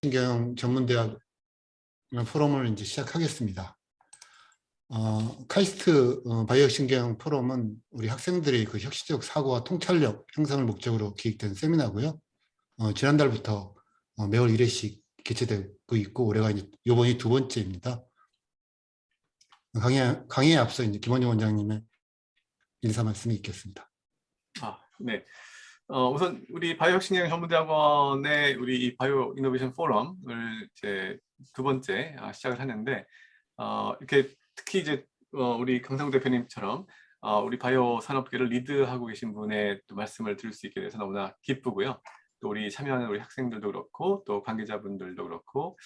신경 전문대학 포럼을 이제 시작하겠습니다. 카이스트 바이오신경 포럼은 우리 학생들의 그 혁신적 사고와 통찰력 형성을 목적으로 기획된 세미나고요. 지난달부터 매월 1회씩 개최되고 있고 올해가 이제 이번이 두 번째입니다. 강의에 앞서 이제 김원영 원장님의 인사 말씀이 있겠습니다. 네. 우선 우리 바이오혁신경 전문대학원의 우리 이 바이오 이노베이션 포럼을 이제 두 번째 시작을 하는데 이렇게 특히 이제 우리 강상우 대표님처럼 우리 바이오 산업계를 리드하고 계신 분의 또 말씀을 들을 수 있게 돼서 너무나 기쁘고요. 또 우리 참여하는 우리 학생들도 그렇고 또 관계자분들도 그렇고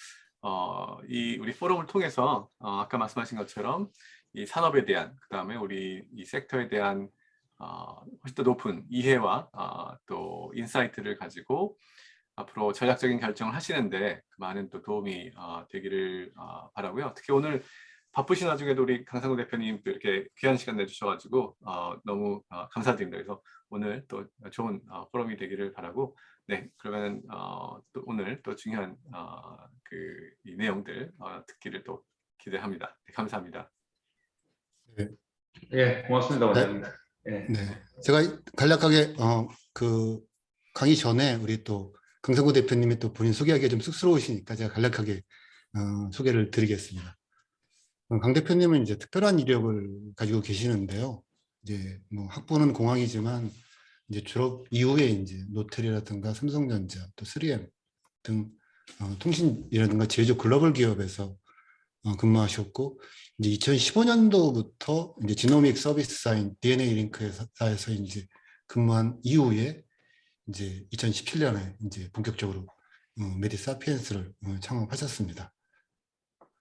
이 우리 포럼을 통해서 아까 말씀하신 것처럼 이 산업에 대한 그다음에 우리 이 섹터에 대한 훨씬 더 높은 이해와 또 인사이트를 가지고 앞으로 전략적인 결정을 하시는데 많은 또 도움이 되기를 바라고요. 특히 오늘 바쁘신 와중에도 우리 강상우 대표님 또 이렇게 귀한 시간 내주셔가지고 너무 감사드립니다. 그래서 오늘 또 좋은 포럼이 되기를 바라고, 네, 그러면 또 오늘 또 중요한 이 내용들 듣기를 또 기대합니다. 네, 감사합니다. 네. 예, 고맙습니다, 원장님. 네. 네, 제가 간략하게 그 강의 전에 우리 또 강상구 대표님이 또 본인 소개하기가 좀 쑥스러우시니까 제가 간략하게 소개를 드리겠습니다. 강 대표님은 이제 특별한 이력을 가지고 계시는데요. 이제 뭐 학부는 공학이지만 이제 졸업 이후에 이제 노텔이라든가 삼성전자 또 3M 등 통신이라든가 제조 글로벌 기업에서 근무하셨고, 이제 2015년도부터 이제 지노믹 서비스사인 DNA 링크 회사에서 이제 근무한 이후에 이제 2017년에 이제 본격적으로 메디사피엔스를 창업하셨습니다.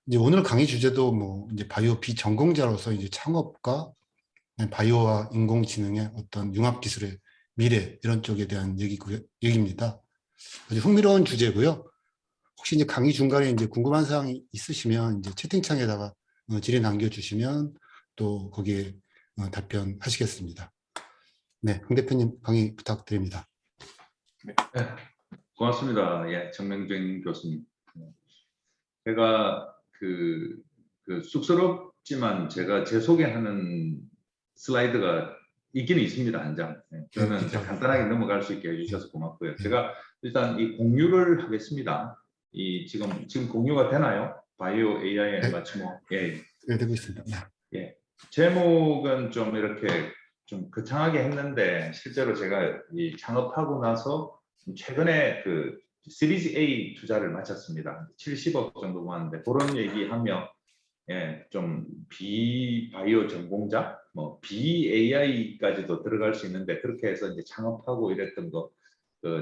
이제 오늘 강의 주제도 뭐 이제 바이오 비전공자로서 이제 창업과 바이오와 인공지능의 어떤 융합 기술의 미래 이런 쪽에 대한 얘기입니다. 아주 흥미로운 주제고요. 혹시 이제 강의 중간에 이제 궁금한 사항이 있으시면 이제 채팅창에다가 질의 남겨주시면 또 거기에 답변하시겠습니다. 네, 강 대표님 강의 부탁드립니다. 네, 고맙습니다. 예, 정명준 교수님. 제가 그 쑥스럽지만 제가 제 소개하는 슬라이드가 있기는 있습니다, 한 장. 그러면 간단하게 넘어갈 수 있게 해주셔서 고맙고요. 제가 일단 이 공유를 하겠습니다. 이 지금 공유가 되나요? 바이오 AI 네. 마치 뭐 예. 네, 되고 있습니다. 예. 제목은 좀 이렇게 좀 거창하게 했는데 실제로 제가 이 창업하고 나서 최근에 그 시리즈 A 투자를 마쳤습니다. 70억 정도 모았는데 그런 얘기하며 예, 좀 비바이오 전공자, 뭐 BAI까지도 들어갈 수 있는데 그렇게 해서 이제 창업하고 이랬던 거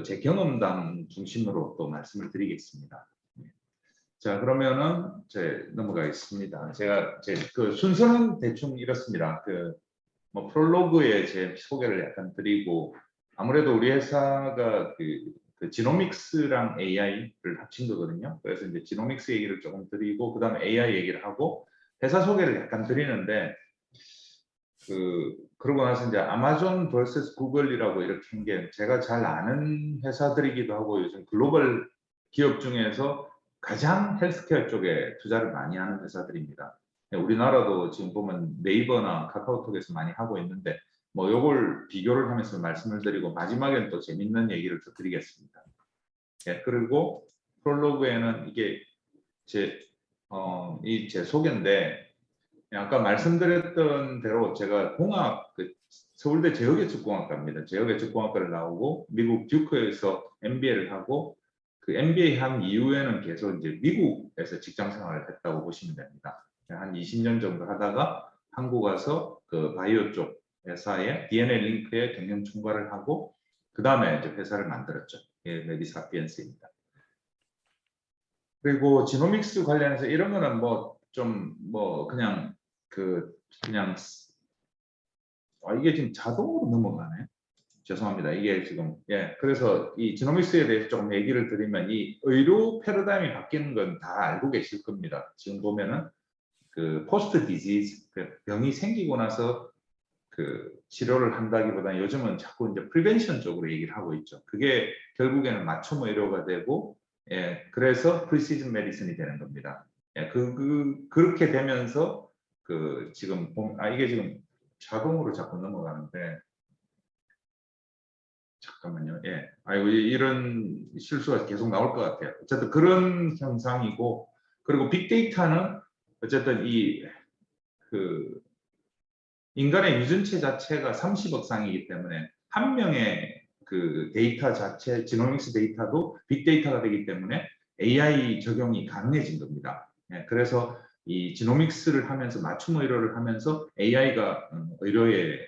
제 경험담 중심으로 또 말씀을 드리겠습니다. 자, 그러면은 넘어가겠습니다. 제가 그 순서는 대충 이렇습니다. 뭐 프롤로그에 제 소개를 약간 드리고, 아무래도 우리 회사가 그 지노믹스랑 AI를 합친 거거든요. 그래서 이제 지노믹스 얘기를 조금 드리고, 그다음에 AI 얘기를 하고 회사 소개를 약간 드리는데, 그러고 나서 이제 아마존 vs 구글이라고 이렇게 한 게 제가 잘 아는 회사들이기도 하고 요즘 글로벌 기업 중에서 가장 헬스케어 쪽에 투자를 많이 하는 회사들입니다. 우리나라도 지금 보면 네이버나 카카오톡에서 많이 하고 있는데 뭐 요걸 비교를 하면서 말씀을 드리고 마지막에는 또 재밌는 얘기를 또 드리겠습니다. 예, 그리고 프롤로그에는 이게 제 소개인데 아까 말씀드렸던 대로 제가 서울대 제어계측공학과입니다. 제어계측공학과를 나오고 미국 듀크에서 MBA를 하고 그 MBA 한 이후에는 계속 이제 미국에서 직장 생활을 했다고 보시면 됩니다. 한 20년 정도 하다가 한국 와서 그 바이오 쪽 회사에 DNA 링크에 경영 총괄을 하고 그 다음에 이제 회사를 만들었죠. 예, 메디사피엔스입니다. 그리고 지노믹스 관련해서 이런 거는 이게 지금 자동으로 넘어가네. 죄송합니다. 이게 지금 그래서 이 지노믹스에 대해서 조금 얘기를 드리면 이 의료 패러다임이 바뀌는 건 다 알고 계실 겁니다. 지금 보면은 그 포스트 디지즈 병이 생기고 나서 그 치료를 한다기보다는 요즘은 자꾸 이제 프리벤션 쪽으로 얘기를 하고 있죠. 그게 결국에는 맞춤 의료가 되고 예, 그래서 프리시즌 메디슨이 되는 겁니다. 예, 그렇게 되면서 지금 이게 지금 자동으로 자꾸 넘어가는데 잠깐만요. 예, 아이고 이런 실수가 계속 나올 것 같아요. 어쨌든 그런 현상이고, 그리고 빅데이터는 어쨌든 그 인간의 유전체 자체가 30억 쌍이기 때문에 한 명의 그 데이터 자체, 지노믹스 데이터도 빅데이터가 되기 때문에 AI 적용이 가능해진 겁니다. 예, 그래서 이 지노믹스를 하면서 맞춤 의료를 하면서 AI가 의료에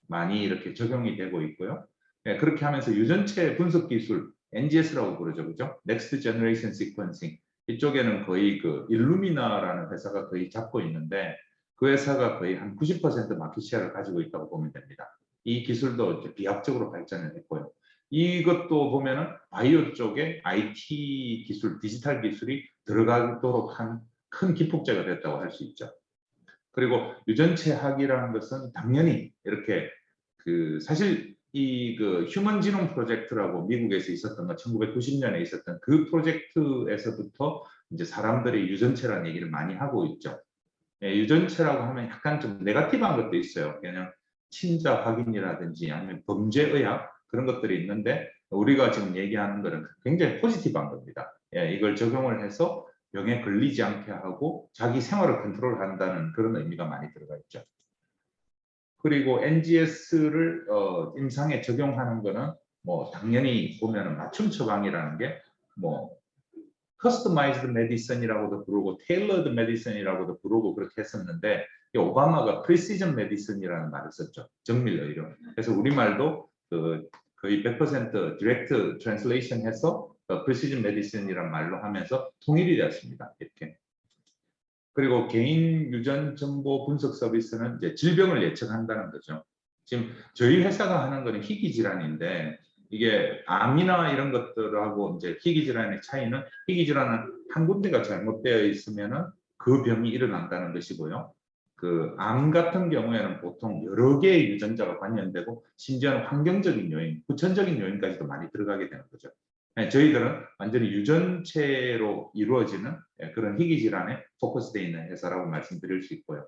많이 이렇게 적용이 되고 있고요. 예, 그렇게 하면서 유전체 분석 기술, NGS라고 부르죠, 그죠? Next Generation Sequencing. 이쪽에는 거의 그 일루미나라는 회사가 거의 잡고 있는데, 그 회사가 거의 한 90% 마켓시ェ어를 가지고 있다고 보면 됩니다. 이 기술도 이제 비약적으로 발전을 했고요. 이것도 보면은 바이오 쪽에 IT 기술, 디지털 기술이 들어가도록 한 큰 기폭제가 됐다고 할 수 있죠. 그리고 유전체학이라는 것은 당연히 이렇게 사실 휴먼 지놈 프로젝트라고 미국에서 있었던 거, 1990년에 있었던 그 프로젝트에서부터 이제 사람들이 유전체라는 얘기를 많이 하고 있죠. 예, 유전체라고 하면 약간 좀 네거티브한 것도 있어요. 그냥 친자 확인이라든지 아니면 범죄 의학 그런 것들이 있는데, 우리가 지금 얘기하는 것은 굉장히 포지티브한 겁니다. 예, 이걸 적용을 해서 병에 걸리지 않게 하고 자기 생활을 컨트롤한다는 그런 의미가 많이 들어가 있죠. 그리고 NGS를 임상에 적용하는 거는 뭐 당연히 보면은 맞춤 처방이라는 게 뭐 커스터마이즈드 메디슨이라고도 부르고 테일러드 메디슨이라고도 부르고 그렇게 했었는데, 오바마가 프리시전 메디슨이라는 말을 썼죠. 정밀 의료. 그래서 우리말도 거의 100% 디렉트 트랜슬레이션 해서 프리시전 메디슨이라는 말로 하면서 통일이 되었습니다. 이렇게. 그리고 개인 유전 정보 분석 서비스는 이제 질병을 예측한다는 거죠. 지금 저희 회사가 하는 거는 희귀 질환인데, 이게 암이나 이런 것들하고 이제 희귀 질환의 차이는, 희귀 질환은 한 군데가 잘못되어 있으면은 그 병이 일어난다는 것이고요. 그 암 같은 경우에는 보통 여러 개의 유전자가 관련되고 심지어는 환경적인 요인, 후천적인 요인까지도 많이 들어가게 되는 거죠. 네, 저희들은 완전히 유전체로 이루어지는 그런 희귀 질환에 포커스되어 있는 회사라고 말씀드릴 수 있고요.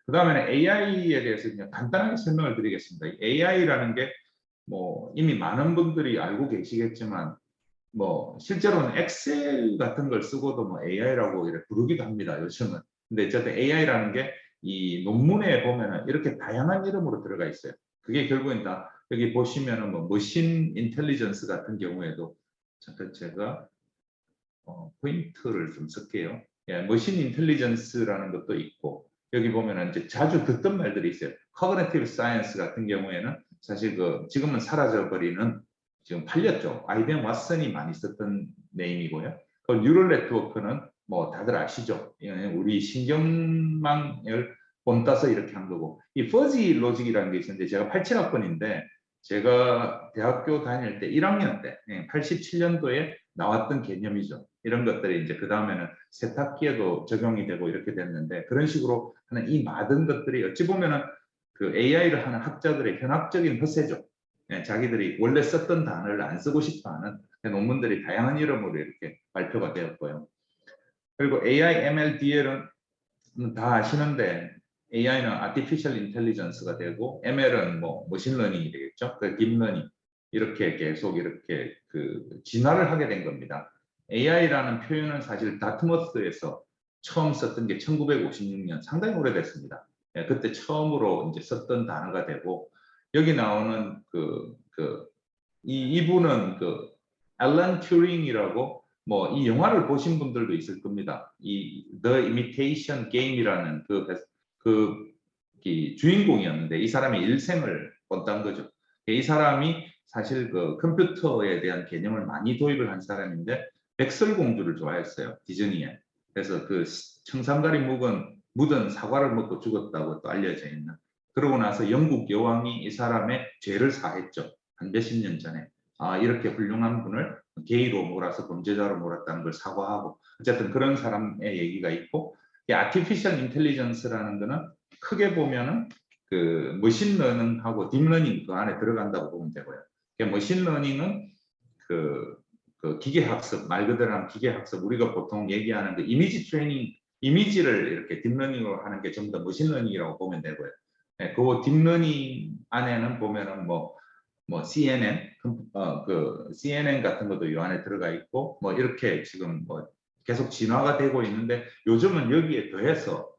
그 다음에는 AI에 대해서 그냥 간단하게 설명을 드리겠습니다. AI라는 게 뭐 이미 많은 분들이 알고 계시겠지만, 뭐 실제로는 엑셀 같은 걸 쓰고도 뭐 AI라고 이렇게 부르기도 합니다, 요즘은. 근데 어쨌든 AI라는 게 이 논문에 보면은 이렇게 다양한 이름으로 들어가 있어요. 그게 결국엔 다 여기 보시면은 뭐 머신 인텔리전스 같은 경우에도, 잠깐 제가 포인트를 좀 쓸게요. 예, 머신 인텔리전스라는 것도 있고, 여기 보면은 이제 자주 듣던 말들이 있어요. 커그니티브 사이언스 같은 경우에는 사실 지금은 사라져버리는, 지금 팔렸죠. IBM 왓슨이 많이 썼던 네임이고요. 그 뉴럴 네트워크는 뭐 다들 아시죠? 우리 신경망을 본따서 이렇게 한 거고, 이 퍼지 로직이라는 게 있었는데, 제가 87학번인데 제가 대학교 다닐 때 1학년 때 87년도에 나왔던 개념이죠. 이런 것들이 이제 그 다음에는 세탁기에도 적용이 되고 이렇게 됐는데, 그런 식으로 하는 이 많은 것들이 어찌 보면은 그 AI를 하는 학자들의 현학적인 허세죠. 자기들이 원래 썼던 단어를 안 쓰고 싶어하는 논문들이 다양한 이름으로 이렇게 발표가 되었고요. 그리고 AI, ML, DL은 다 아시는데, AI는 Artificial Intelligence가 되고, ML은 뭐 머신러닝이 되겠죠. 그 딥러닝 이렇게 계속 이렇게 진화를 하게 된 겁니다. AI라는 표현은 사실 다트머스에서 처음 썼던 게 1956년, 상당히 오래됐습니다. 그때 처음으로 이제 썼던 단어가 되고, 여기 나오는 이분은 앨런 튜링이라고, 뭐 이 영화를 보신 분들도 있을 겁니다. 이 The Imitation Game이라는 이 주인공이었는데, 이 사람의 일생을 본딴 거죠. 이 사람이 사실 컴퓨터에 대한 개념을 많이 도입을 한 사람인데, 백설공주를 좋아했어요, 디즈니에. 그래서 청산가리 묻은 사과를 먹고 죽었다고 또 알려져 있는. 그러고 나서 영국 여왕이 이 사람의 죄를 사했죠. 한 몇십 년 전에. 이렇게 훌륭한 분을 게이로 몰아서 범죄자로 몰았다는 걸 사과하고, 어쨌든 그런 사람의 얘기가 있고, 이 아티피셜 인텔리전스라는 거는 크게 보면은 머신러닝하고 딥러닝 그 안에 들어간다고 보면 되고요. 머신러닝은 그 기계학습, 말 그대로 하면 기계학습, 우리가 보통 얘기하는 그 이미지 트레이닝, 이미지를 이렇게 딥러닝으로 하는 게 전부 다 머신러닝이라고 보면 되고요. 네, 그 딥러닝 안에는 보면은 뭐 CNN, 그 CNN 같은 것도 이 안에 들어가 있고, 뭐 이렇게 지금 뭐 계속 진화가 되고 있는데, 요즘은 여기에 더해서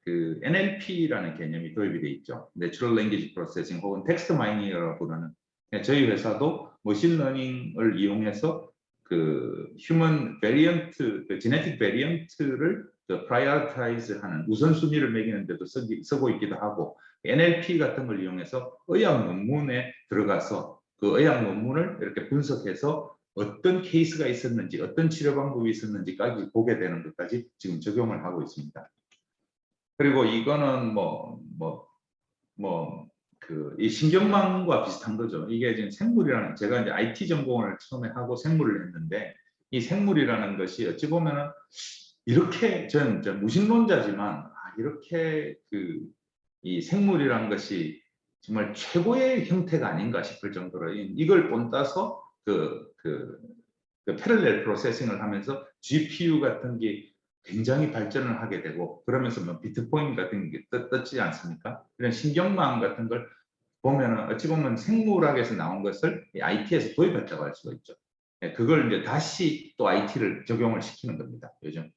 그 NLP라는 개념이 도입이 돼 있죠. Natural Language Processing 혹은 텍스트 마이닝이라고 부르는. 저희 회사도 머신러닝을 이용해서 그 휴먼 베리언트, 그 제네틱 베리언트를 프라이어타이즈하는 우선순위를 매기는 데도 쓰고 있기도 하고, NLP 같은 걸 이용해서 의학 논문에 들어가서 그 의학 논문을 이렇게 분석해서 어떤 케이스가 있었는지, 어떤 치료 방법이 있었는지까지 보게 되는 것까지 지금 적용을 하고 있습니다. 그리고 이거는 이 신경망과 비슷한 거죠. 이게 지금 생물이라는, 제가 이제 IT 전공을 처음에 하고 생물을 했는데, 이 생물이라는 것이 어찌 보면은 이렇게, 저는 무신론자지만, 이렇게 이 생물이라는 것이 정말 최고의 형태가 아닌가 싶을 정도로 이걸 본따서 패럴렐 프로세싱을 하면서 GPU 같은 게 굉장히 발전을 하게 되고, 그러면서 뭐 비트코인 같은 게 떴지 않습니까? 이런 신경망 같은 걸 보면은 어찌 보면 생물학에서 나온 것을 IT에서 도입했다고 할 수가 있죠. 그걸 이제 다시 또 IT를 적용을 시키는 겁니다. 요즘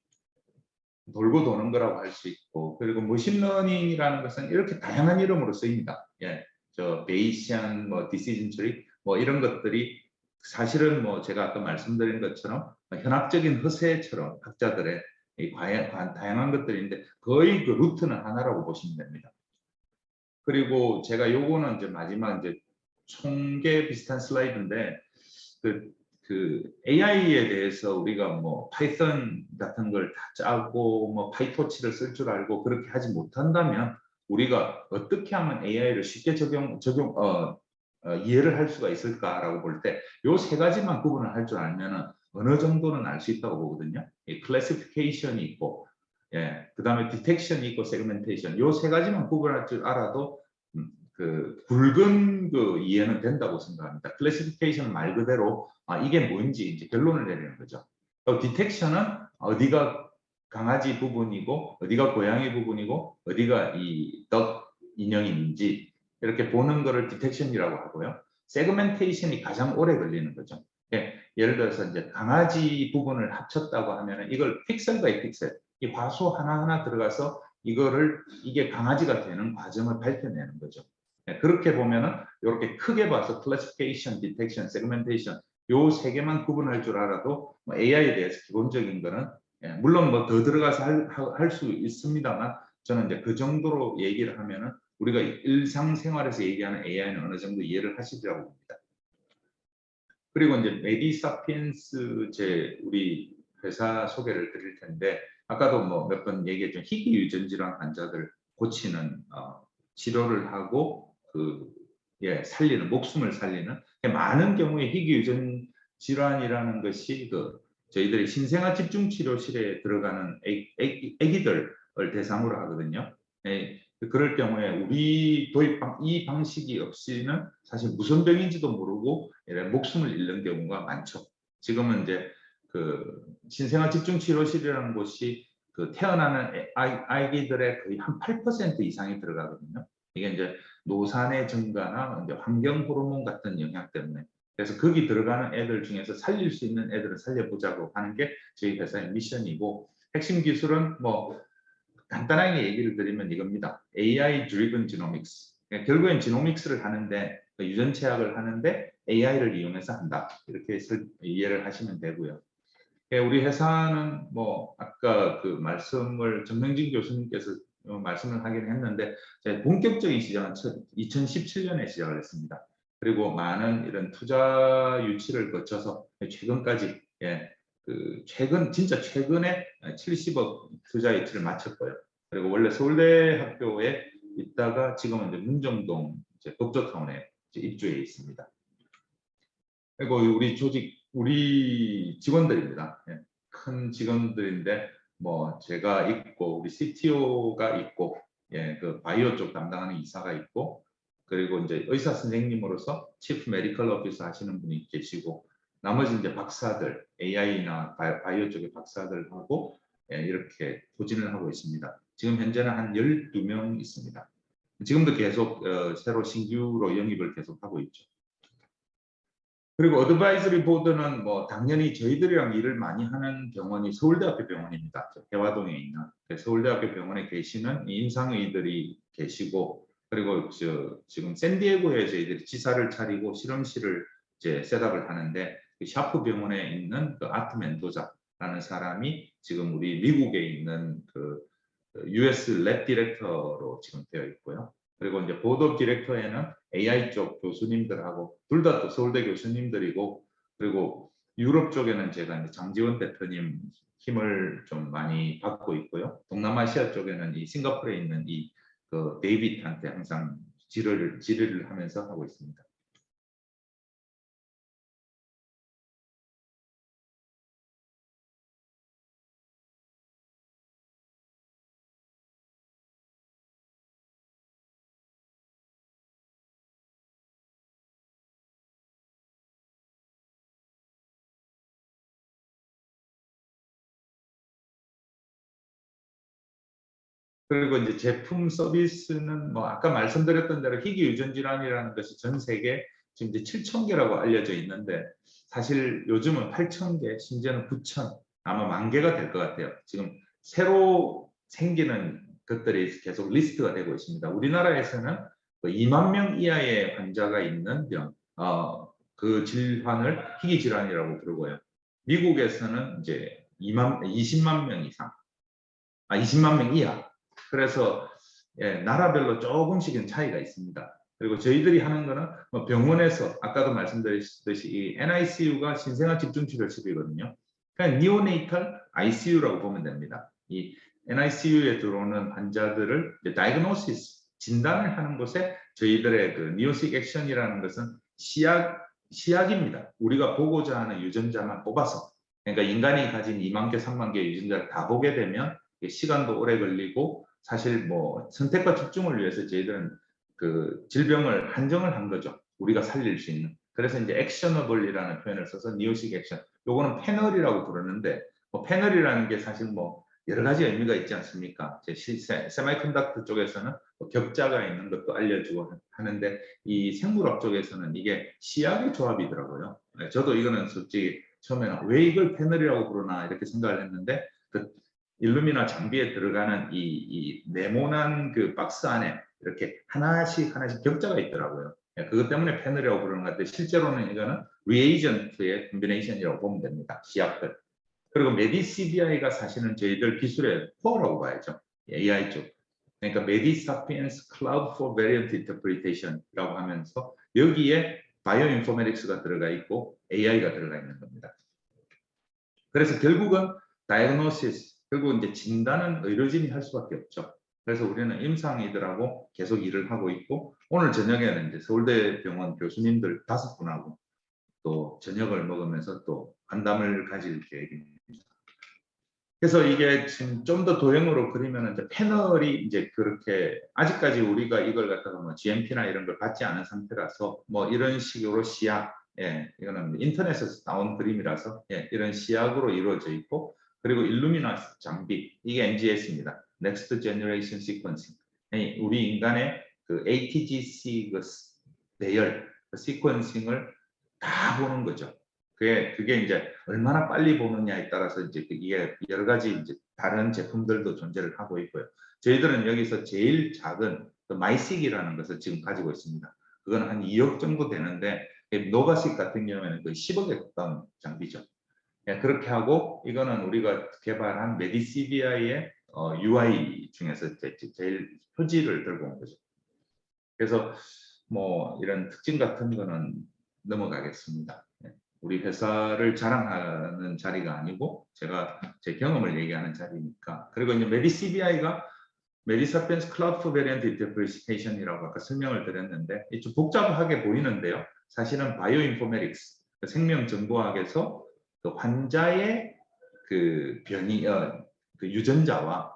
돌고 도는 거라고 할 수 있고, 그리고 머신러닝이라는 것은 이렇게 다양한 이름으로 쓰입니다. 저 베이시안, 뭐 디시전 트리, 뭐 이런 것들이 사실은 뭐 제가 아까 말씀드린 것처럼 현학적인 허세처럼 학자들의 다양한 것들인데, 거의 그 루트는 하나라고 보시면 됩니다. 그리고 제가 요거는 이제 마지막 이제 총계 비슷한 슬라이드인데, 그 AI에 대해서 우리가 뭐 파이썬 같은 걸 다 짜고 뭐 파이토치를 쓸 줄 알고 그렇게 하지 못한다면, 우리가 어떻게 하면 AI를 쉽게 이해를 할 수가 있을까라고 볼 때, 요 세 가지만 구분을 할 줄 알면은 어느 정도는 알 수 있다고 보거든요. 이 클래시피케이션이 있고, 그다음에 디텍션이 있고, 세그멘테이션, 요 세 가지만 구분할 줄 알아도 그 굵은 그 이해는 된다고 생각합니다. 클래시피케이션 말 그대로 이게 뭔지 이제 결론을 내리는 거죠. 디텍션은 어디가 강아지 부분이고, 어디가 고양이 부분이고, 어디가 이 덕 인형인지 이렇게 보는 거를 디텍션이라고 하고요. 세그멘테이션이 가장 오래 걸리는 거죠. 예를 들어서 이제 강아지 부분을 합쳤다고 하면은 이걸 픽셀 바이 픽셀, 이 화소 하나하나 들어가서 이게 강아지가 되는 과정을 밝혀내는 거죠. 그렇게 보면은 이렇게 크게 봐서 클래시피케이션, 디텍션, 세그멘테이션, 요 세 개만 구분할 줄 알아도 AI에 대해서 기본적인 거는, 물론 뭐 더 들어가서 할 수 있습니다만, 저는 이제 그 정도로 얘기를 하면은 우리가 일상생활에서 얘기하는 AI는 어느 정도 이해를 하시리라고 봅니다. 그리고 이제 메디사피엔스 우리 회사 소개를 드릴 텐데, 아까도 뭐 몇 번 얘기했죠. 희귀 유전 질환 환자들 고치는 치료를 하고 살리는, 목숨을 살리는, 많은 경우에 희귀 유전 질환이라는 것이 저희들이 신생아 집중 치료실에 들어가는 아기들을 대상으로 하거든요. 그럴 경우에 우리 이 방식이 없이는 사실 무슨 병인지도 모르고 목숨을 잃는 경우가 많죠. 지금은 이제 신생아 집중 치료실이라는 곳이 태어나는 아기들의 거의 한 8% 이상이 들어가거든요. 이게 이제 노산의 증가나 이제 환경 호르몬 같은 영향 때문에. 그래서 거기 들어가는 애들 중에서 살릴 수 있는 애들을 살려보자고 하는 게 저희 회사의 미션이고, 핵심 기술은 뭐 간단하게 얘기를 드리면 이겁니다. AI driven genomics. 결국엔 지노믹스를 하는데, 유전체학을 하는데 AI를 이용해서 한다. 이렇게 이해를 하시면 되고요. 우리 회사는 뭐 아까 정명진 교수님께서 말씀을 하긴 했는데, 본격적인 시장은 2017년에 시작을 했습니다. 그리고 많은 이런 투자 유치를 거쳐서 최근까지, 진짜 최근에 70억 투자 유치를 마쳤고요. 그리고 원래 서울대 학교에 있다가 지금은 이제 문정동 법조타운에 입주해 있습니다. 그리고 우리 직원들입니다. 큰 직원들인데, 뭐 제가 있고, 우리 CTO가 있고, 그 바이오 쪽 담당하는 이사가 있고, 그리고 이제 의사 선생님으로서 치프 메디컬 오피서 하시는 분이 계시고, 나머지 이제 박사들, AI나 바이오 쪽의 박사들하고 이렇게 포진을 하고 있습니다. 지금 현재는 한 12명 있습니다. 지금도 계속 새로 신규로 영입을 계속하고 있죠. 그리고 어드바이저리 보드는 뭐 당연히 저희들이랑 일을 많이 하는 병원이 서울대학교 병원입니다. 대화동에 있는 서울대학교 병원에 계시는 임상의들이 계시고, 그리고 지금 샌디에고에 저희들이 지사를 차리고 실험실을 이제 셋업을 하는데, 그 샤프 병원에 있는 그 아트 멘도자라는 사람이 지금 우리 미국에 있는 그 US 랩 디렉터로 지금 되어 있고요. 그리고 이제 보드 오브 디렉터에는 AI 쪽 교수님들하고 둘 다 또 서울대 교수님들이고, 그리고 유럽 쪽에는 제가 이제 장지원 대표님 힘을 좀 많이 받고 있고요. 동남아시아 쪽에는 이 싱가포르에 있는 이 그 데이빗한테 항상 지뢰를 하면서 하고 있습니다. 그리고 이제 제품 서비스는 뭐 아까 말씀드렸던 대로 희귀 유전 질환이라는 것이 전 세계 지금 이제 7,000개라고 알려져 있는데, 사실 요즘은 8,000개, 심지어는 9,000, 아마 10,000개가 될 것 같아요. 지금 새로 생기는 것들이 계속 리스트가 되고 있습니다. 우리나라에서는 2만 명 이하의 환자가 있는 그 질환을 희귀 질환이라고 부르고요. 미국에서는 이제 20만 명 이상, 20만 명 이하. 그래서 나라별로 조금씩은 차이가 있습니다. 그리고 저희들이 하는 거는 뭐 병원에서 아까도 말씀드렸듯이 이 NICU가 신생아 집중치료실이거든요. 그냥 니오네이탈 ICU라고 보면 됩니다. 이 NICU에 들어오는 환자들을 다이그노시스, 진단을 하는 곳에 저희들의 그 니오식 액션이라는 것은 시약입니다. 우리가 보고자 하는 유전자만 뽑아서, 그러니까 인간이 가진 2만 개, 3만 개의 유전자를 다 보게 되면 시간도 오래 걸리고, 사실 뭐 선택과 집중을 위해서 저희들은 그 질병을 한정을 한 거죠. 우리가 살릴 수 있는. 그래서 이제 액셔너블이라는 표현을 써서 니오식 액션. 요거는 패널이라고 부르는데, 뭐 패널이라는 게 사실 뭐 여러 가지 의미가 있지 않습니까? 세마이컨덕터 쪽에서는 뭐 격자가 있는 것도 알려주고 하는데, 이 생물학 쪽에서는 이게 시약의 조합이더라고요. 저도 이거는 솔직히 처음에는 왜 이걸 패널이라고 부르나 이렇게 생각을 했는데, 그 일루미나 장비에 들어가는 이 네모난 그 박스 안에 이렇게 하나씩 격자가 있더라고요. 그것 때문에 패널이라고 부르는 것 같아요. 실제로는 이거는 리에이전트의 콤비네이션이라고 보면 됩니다. 시약들. 그리고 메디CBI가 사실은 저희들 기술의 코어라고 봐야죠. AI 쪽. 그러니까 메디사피엔스 클라우드 포 베리언트 인터프리테이션이라고 하면서 여기에 바이오 인포메틱스가 들어가 있고 AI가 들어가 있는 겁니다. 그래서 결국은 다이그노시스, 그리고 이제 진단은 의료진이 할 수밖에 없죠. 그래서 우리는 임상의들하고 계속 일을 하고 있고, 오늘 저녁에는 이제 서울대병원 교수님들 5분하고 또 저녁을 먹으면서 또 간담을 가질 계획입니다. 그래서 이게 지금 좀 더 도형으로 그리면 이제 패널이 이제 그렇게 아직까지 우리가 이걸 갖다가 뭐 GMP나 이런 걸 받지 않은 상태라서 뭐 이런 식으로 시약, 이거는 인터넷에서 나온 그림이라서 이런 시약으로 이루어져 있고, 그리고 일루미나 장비, 이게 NGS입니다. Next Generation Sequencing. 우리 인간의 그 ATGC 그 배열, 그 시퀀싱을 다 보는 거죠. 그게 이제 얼마나 빨리 보느냐에 따라서 이제 이게 여러 가지 이제 다른 제품들도 존재를 하고 있고요. 저희들은 여기서 제일 작은 그 마이식이라는 것을 지금 가지고 있습니다. 그건 한 2억 정도 되는데, 노바식 같은 경우에는 거의 10억에 가까운 장비죠. 그렇게 하고, 이거는 우리가 개발한 메디CBI의 UI 중에서 제일 표지를 들고 온 거죠. 그래서 뭐 이런 특징 같은 거는 넘어가겠습니다. 우리 회사를 자랑하는 자리가 아니고 제가 제 경험을 얘기하는 자리니까. 그리고 이제 메디CBI가 메디사피엔스 클라우드 포 베리언트 인터프리테이션이라고 아까 설명을 드렸는데, 좀 복잡하게 보이는데요. 사실은 바이오 인포메틱스, 생명정보학에서 그 환자의 그 변이, 그 유전자와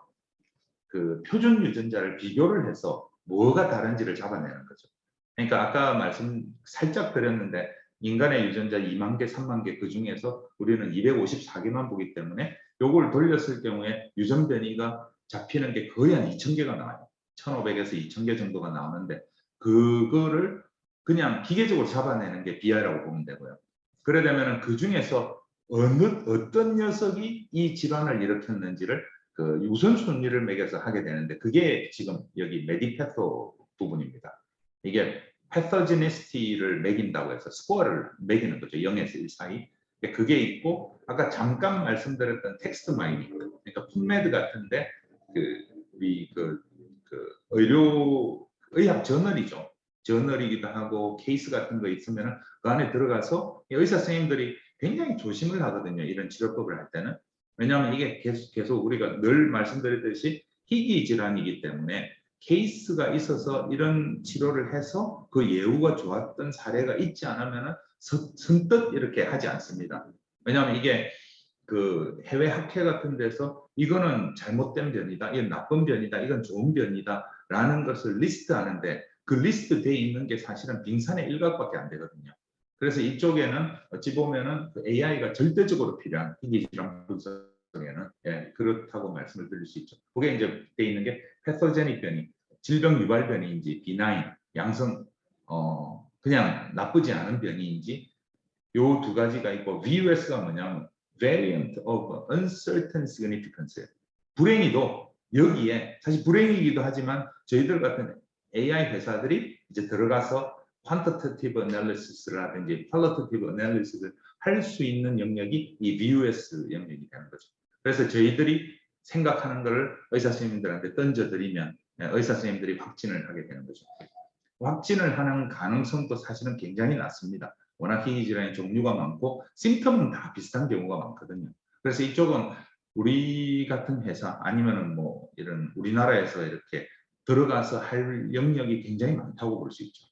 그 표준 유전자를 비교를 해서 뭐가 다른지를 잡아내는 거죠. 그러니까 아까 말씀 살짝 드렸는데, 인간의 유전자 2만 개, 3만 개 그 중에서 우리는 254개만 보기 때문에 요걸 돌렸을 경우에 유전 변이가 잡히는 게 거의 한 2,000개가 나와요. 1,500에서 2,000개 정도가 나오는데 그거를 그냥 기계적으로 잡아내는 게 BI라고 보면 되고요. 그래 되면은 그 중에서 어떤 녀석이 이 질환을 일으켰는지를 그 우선순위를 매겨서 하게 되는데 그게 지금 여기 메디패토 부분입니다. 이게 패서지니스티를 매긴다고 해서 스코어를 매기는 거죠. 0에서 1 사이. 그게 있고 아까 잠깐 말씀드렸던 텍스트 마이닝, 그러니까 풋메드 같은데 우리 의학 저널이죠. 저널이기도 하고 케이스 같은 거 있으면 그 안에 들어가서 의사 선생님들이 굉장히 조심을 하거든요. 이런 치료법을 할 때는. 왜냐하면 이게 계속 우리가 늘 말씀드렸듯이 희귀 질환이기 때문에 케이스가 있어서 이런 치료를 해서 그 예후가 좋았던 사례가 있지 않으면 선뜻 이렇게 하지 않습니다. 왜냐하면 이게 그 해외 학회 같은 데서 이거는 잘못된 변이다, 이건 나쁜 변이다, 이건 좋은 변이다 라는 것을 리스트하는데 그 리스트 돼 있는 게 사실은 빙산의 일각밖에 안 되거든요. 그래서 이쪽에는 어찌 보면은 그 AI가 절대적으로 필요한 희귀질환 분석에는 그렇다고 말씀을 드릴 수 있죠. 그게 이제 돼 있는 게 패서제닉 변이, 질병 유발 변이인지 비나인, 양성 그냥 나쁘지 않은 변이인지 요 두 가지가 있고 VUS가 뭐냐면 variant of uncertain significance. 불행히도 여기에 사실 불행이기도 하지만 저희들 같은 AI 회사들이 이제 들어가서 quantitative analysis라든지 qualitative analysis를 할 수 있는 영역이 이 VUS 영역이 되는 거죠. 그래서 저희들이 생각하는 것을 의사 선생님들한테 던져드리면 의사 선생님들이 확진을 하게 되는 거죠. 확진을 하는 가능성도 사실은 굉장히 낮습니다. 워낙 희귀 질환의 종류가 많고 심텀은 다 비슷한 경우가 많거든요. 그래서 이쪽은 우리 같은 회사 아니면은 뭐 이런 우리나라에서 이렇게 들어가서 할 영역이 굉장히 많다고 볼 수 있죠.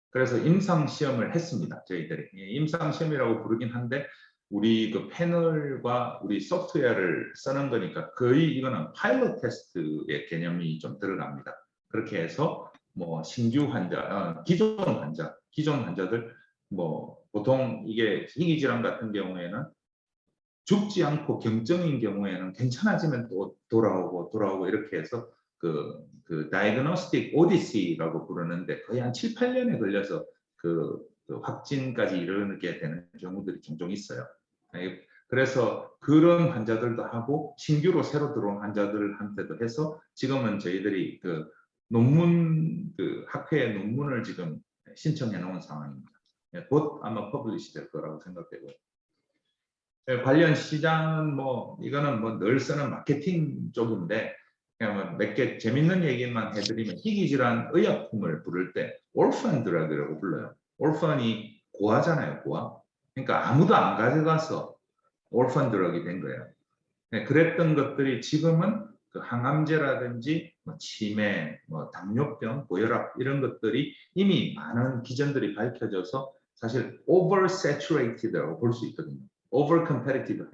그래서 임상 시험을 했습니다. 저희들이 임상 시험이라고 부르긴 한데 우리 그 패널과 우리 소프트웨어를 쓰는 거니까 거의 이거는 파일럿 테스트의 개념이 좀 들어갑니다. 그렇게 해서 뭐 신규 환자, 기존 환자들 뭐 보통 이게 희귀 질환 같은 경우에는 죽지 않고 경증인 경우에는 괜찮아지면 또 돌아오고 이렇게 해서 그 다이그노스틱 오디시라고 부르는데 거의 한 7, 8년에 걸려서 그 확진까지 이르게 되는 경우들이 종종 있어요. 그래서 그런 환자들도 하고 신규로 새로 들어온 환자들한테도 해서 지금은 저희들이 그 논문 학회 논문을 지금 신청해 놓은 상황입니다. 곧 아마 퍼블리시 될 거라고 생각되고요. 관련 시장은 뭐 이거는 뭐 늘 쓰는 마케팅 쪽인데 그냥 몇 개 재밌는 얘기만 해드리면 희귀 질환 의약품을 부를 때 orphan drug이라고 불러요. orphan이 고아잖아요, 고아. 그러니까 아무도 안 가져가서 orphan drug이 된 거예요. 그랬던 것들이 지금은 그 항암제라든지 뭐 치매, 뭐 당뇨병, 고혈압 이런 것들이 이미 많은 기전들이 밝혀져서 사실 oversaturated라고 볼 수 있거든요. overcompetitive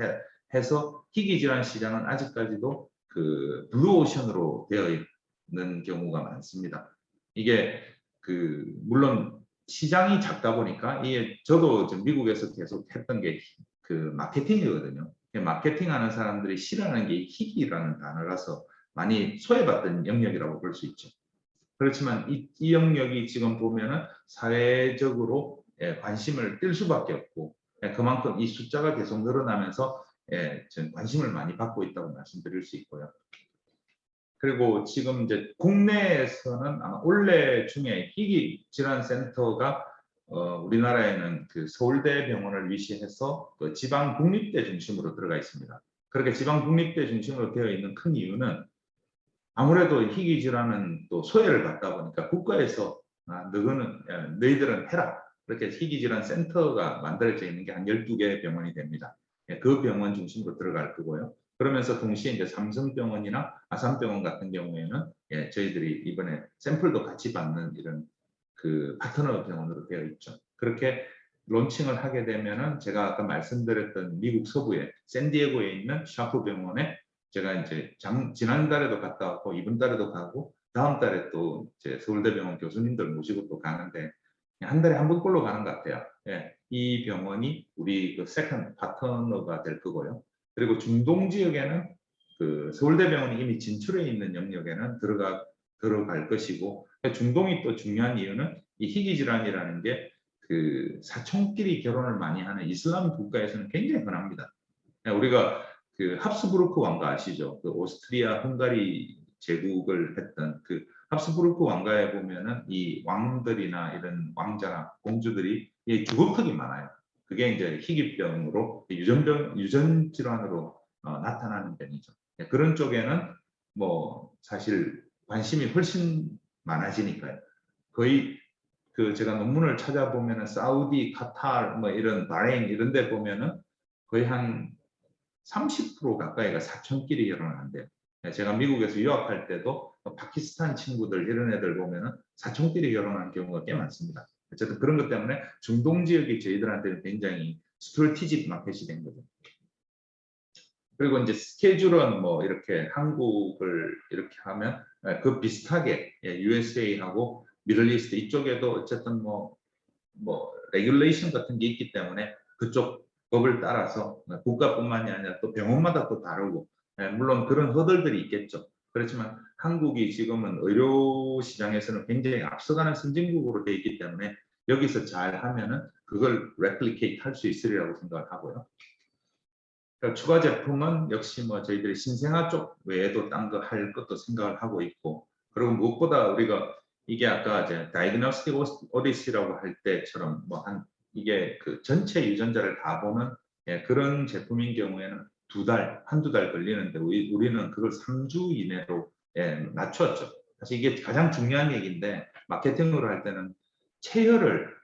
해서 희귀 질환 시장은 아직까지도 그 블루오션으로 되어 있는 경우가 많습니다. 이게 물론 시장이 작다 보니까 이게 저도 미국에서 계속 했던 게 그 마케팅이거든요. 마케팅하는 사람들이 싫어하는 게 희귀라는 단어라서 많이 소외받던 영역이라고 볼 수 있죠. 그렇지만 이 영역이 지금 보면은 사회적으로 관심을 띨 수밖에 없고 그만큼 이 숫자가 계속 늘어나면서 관심을 많이 받고 있다고 말씀드릴 수 있고요. 그리고 지금 이제 국내에서는 아마 올해 중에 희귀 질환 센터가 우리나라에는 그 서울대병원을 위시해서 그 지방 국립대 중심으로 들어가 있습니다. 그렇게 지방 국립대 중심으로 되어 있는 큰 이유는 아무래도 희귀 질환은 또 소외를 받다 보니까 국가에서 너희들은 해라. 그렇게 희귀 질환 센터가 만들어져 있는 게 한 12개 병원이 됩니다. 그 병원 중심으로 들어갈 거고요. 그러면서 동시에 이제 삼성병원이나 아산병원 같은 경우에는 저희들이 이번에 샘플도 같이 받는 이런 그 파트너 병원으로 되어 있죠. 그렇게 론칭을 하게 되면은 제가 아까 말씀드렸던 미국 서부에 샌디에고에 있는 샤프 병원에 제가 이제 지난달에도 갔다 왔고 이번 달에도 가고 다음 달에 또 이제 서울대병원 교수님들 모시고 또 가는데 한 달에 한 번꼴로 가는 것 같아요. 예, 이 병원이 우리 그 세컨 파트너가 될 거고요. 그리고 중동 지역에는 그 서울대병원이 이미 진출해 있는 영역에는 들어갈 것이고, 중동이 또 중요한 이유는 이 희귀 질환이라는 게 그 사촌끼리 결혼을 많이 하는 이슬람 국가에서는 굉장히 흔합니다. 우리가 그 합스부르크 왕가 아시죠? 그 오스트리아 헝가리 제국을 했던 그 합스부르크 왕가에 보면은 이 왕들이나 이런 왕자나 공주들이 이 주걱턱이 많아요. 그게 이제 희귀병으로 유전 질환으로 나타나는 병이죠. 그런 쪽에는 뭐 사실 관심이 훨씬 많아지니까요. 거의 그 제가 논문을 찾아보면은 사우디, 카타르, 뭐 이런 바레인 이런 데 보면은 거의 한 30% 가까이가 사촌끼리 결혼을 한대요. 제가 미국에서 유학할 때도 파키스탄 친구들 이런 애들 보면은 사촌끼리 결혼하는 경우가 꽤 많습니다. 어쨌든 그런 것 때문에 중동 지역이 저희들한테는 굉장히 스트래티직 마켓이 된 거죠. 그리고 이제 스케줄은 뭐 이렇게 한국을 이렇게 하면 그 비슷하게 USA하고 미들리스트 이쪽에도 어쨌든 뭐 레귤레이션 같은 게 있기 때문에 그쪽 법을 따라서 국가뿐만이 아니라 또 병원마다 또 다르고, 물론 그런 허들들이 있겠죠. 그렇지만 한국이 지금은 의료 시장에서는 굉장히 앞서가는 선진국으로 돼 있기 때문에 여기서 잘 하면은 그걸 레플리케이트 할 수 있으리라고 생각을 하고요. 그러니까 추가 제품은 역시 뭐 저희들이 신생아 쪽 외에도 딴 거 할 것도 생각을 하고 있고, 그리고 무엇보다 우리가 이게 아까 이제 다이그노스틱 오디시라고 할 때처럼 뭐 한 이게 그 전체 유전자를 다 보는 그런 제품인 경우에는 한두 달 걸리는데 우리는 그걸 3주 이내로 낮췄죠. 사실 이게 가장 중요한 얘기인데 마케팅으로 할 때는 체혈을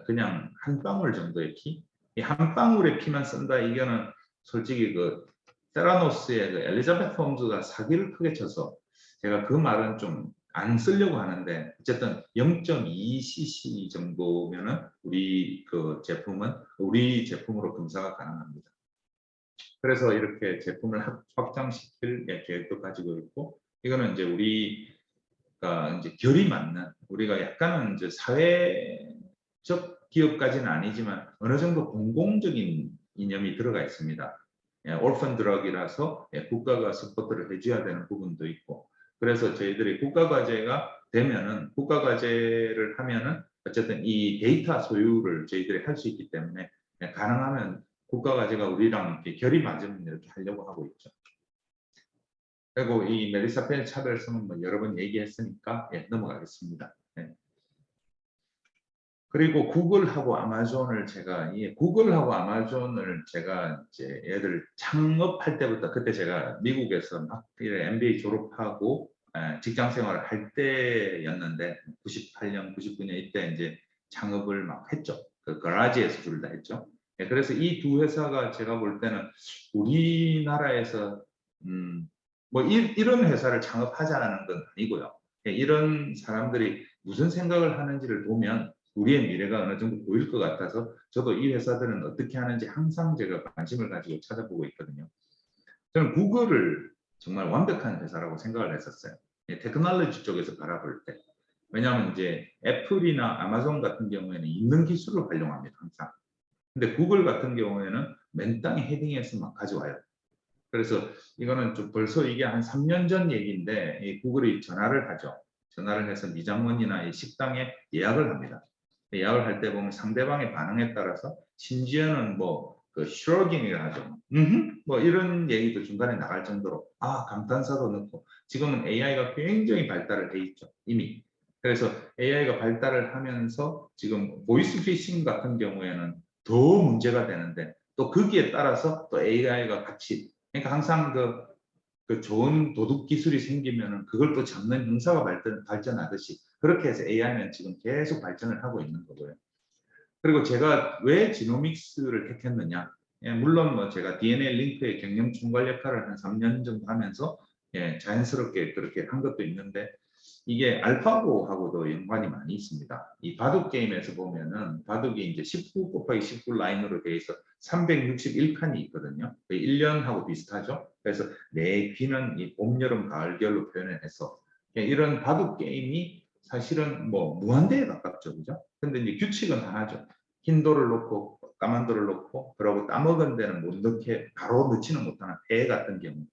그냥 한 방울 정도의 피, 이 한 방울의 피만 쓴다 이거는 솔직히 그 세라노스의 그 엘리자베트 홈즈가 사기를 크게 쳐서 제가 그 말은 좀 안 쓰려고 하는데, 어쨌든 0.2cc 정도면은 우리 제품으로 검사가 가능합니다. 그래서 이렇게 제품을 확장시킬 계획도 가지고 있고, 이거는 이제 우리가 이제 결이 맞는, 우리가 약간은 이제 사회적 기업까지는 아니지만 어느 정도 공공적인 이념이 들어가 있습니다. 올펀 드럭이라서 국가가 서포트를 해줘야 되는 부분도 있고, 그래서 저희들이 국가과제를 하면은 어쨌든 이 데이터 소유를 저희들이 할 수 있기 때문에 가능하면 국가과제가 우리랑 이렇게 결이 맞으면 이렇게 하려고 하고 있죠. 그리고 이 멜리사펜 차별성은 뭐 여러 번 얘기했으니까 넘어가겠습니다. 그리고 구글하고 아마존을 제가 이제 얘들 창업할 때부터, 그때 제가 미국에서 막 MBA 졸업하고 직장 생활을 할 때였는데 98년, 99년 이때 이제 창업을 막 했죠. 그 거라지에서 둘 다 했죠. 그래서 이 두 회사가 제가 볼 때는 우리나라에서 뭐 이런 회사를 창업하자는 건 아니고요. 이런 사람들이 무슨 생각을 하는지를 보면 우리의 미래가 어느 정도 보일 것 같아서 저도 이 회사들은 어떻게 하는지 항상 제가 관심을 가지고 찾아보고 있거든요. 저는 구글을 정말 완벽한 회사라고 생각을 했었어요. 테크놀로지 쪽에서 바라볼 때. 왜냐하면 이제 애플이나 아마존 같은 경우에는 있는 기술을 활용합니다, 항상. 근데 구글 같은 경우에는 맨 땅에 헤딩해서 막 가져와요. 그래서 이거는 좀 벌써 이게 한 3년 전 얘기인데 이 구글이 전화를 하죠. 전화를 해서 미장원이나 이 식당에 예약을 합니다. 예약을 할 때 보면 상대방의 반응에 따라서 심지어는 그 슈러깅이라 하죠. 뭐 이런 얘기도 중간에 나갈 정도로 감탄사도 넣고, 지금은 AI가 굉장히 발달을 해 있죠, 이미. 그래서 AI가 발달을 하면서 지금 보이스 피싱 같은 경우에는 더 문제가 되는데, 또 거기에 따라서 또 AI가 같이, 그러니까 항상 그 좋은 도둑 기술이 생기면은 그걸 또 잡는 형사가 발전하듯이 그렇게 해서 AI는 지금 계속 발전을 하고 있는 거고요. 그리고 제가 왜 지노믹스를 택했느냐? 물론 뭐 제가 DNA 링크의 경영 총괄 역할을 한 3년 정도 하면서 자연스럽게 그렇게 한 것도 있는데, 이게 알파고하고도 연관이 많이 있습니다. 이 바둑 게임에서 보면은 바둑이 이제 19 곱하기 19 라인으로 되어 있어 361칸이 있거든요. 1년하고 비슷하죠. 그래서 내 귀는 이 봄, 여름, 가을, 겨울로 표현을 해서 이런 바둑 게임이 사실은 뭐 무한대에 가깝죠, 그죠? 근데 이제 규칙은 하나죠. 흰 돌을 넣고 까만 돌을 넣고 그러고 따먹은 데는 못 넣게 바로 넣지는 못하는 배 같은 경우.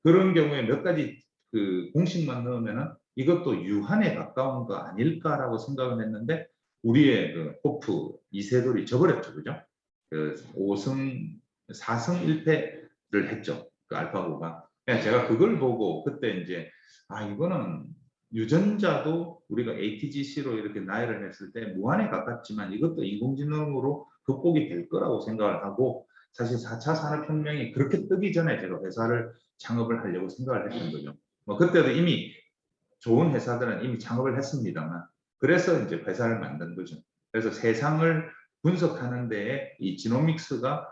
그런 경우에 몇 가지 그 공식만 넣으면은 이것도 유한에 가까운 거 아닐까라고 생각을 했는데 우리의 그 호프 이세돌이 져버렸죠, 그죠? 그 5승 4승 1패를 했죠, 그 알파고가. 제가 그걸 보고 그때 이제 이거는 유전자도 우리가 ATGC로 이렇게 나열을 했을 때 무한에 가깝지만 이것도 인공지능으로 극복이 될 거라고 생각을 하고 사실 4차 산업혁명이 그렇게 뜨기 전에 제가 회사를 창업을 하려고 생각을 했던 거죠. 뭐 그때도 이미 좋은 회사들은 이미 창업을 했습니다만 그래서 이제 회사를 만든 거죠. 그래서 세상을 분석하는 데에 이 지노믹스가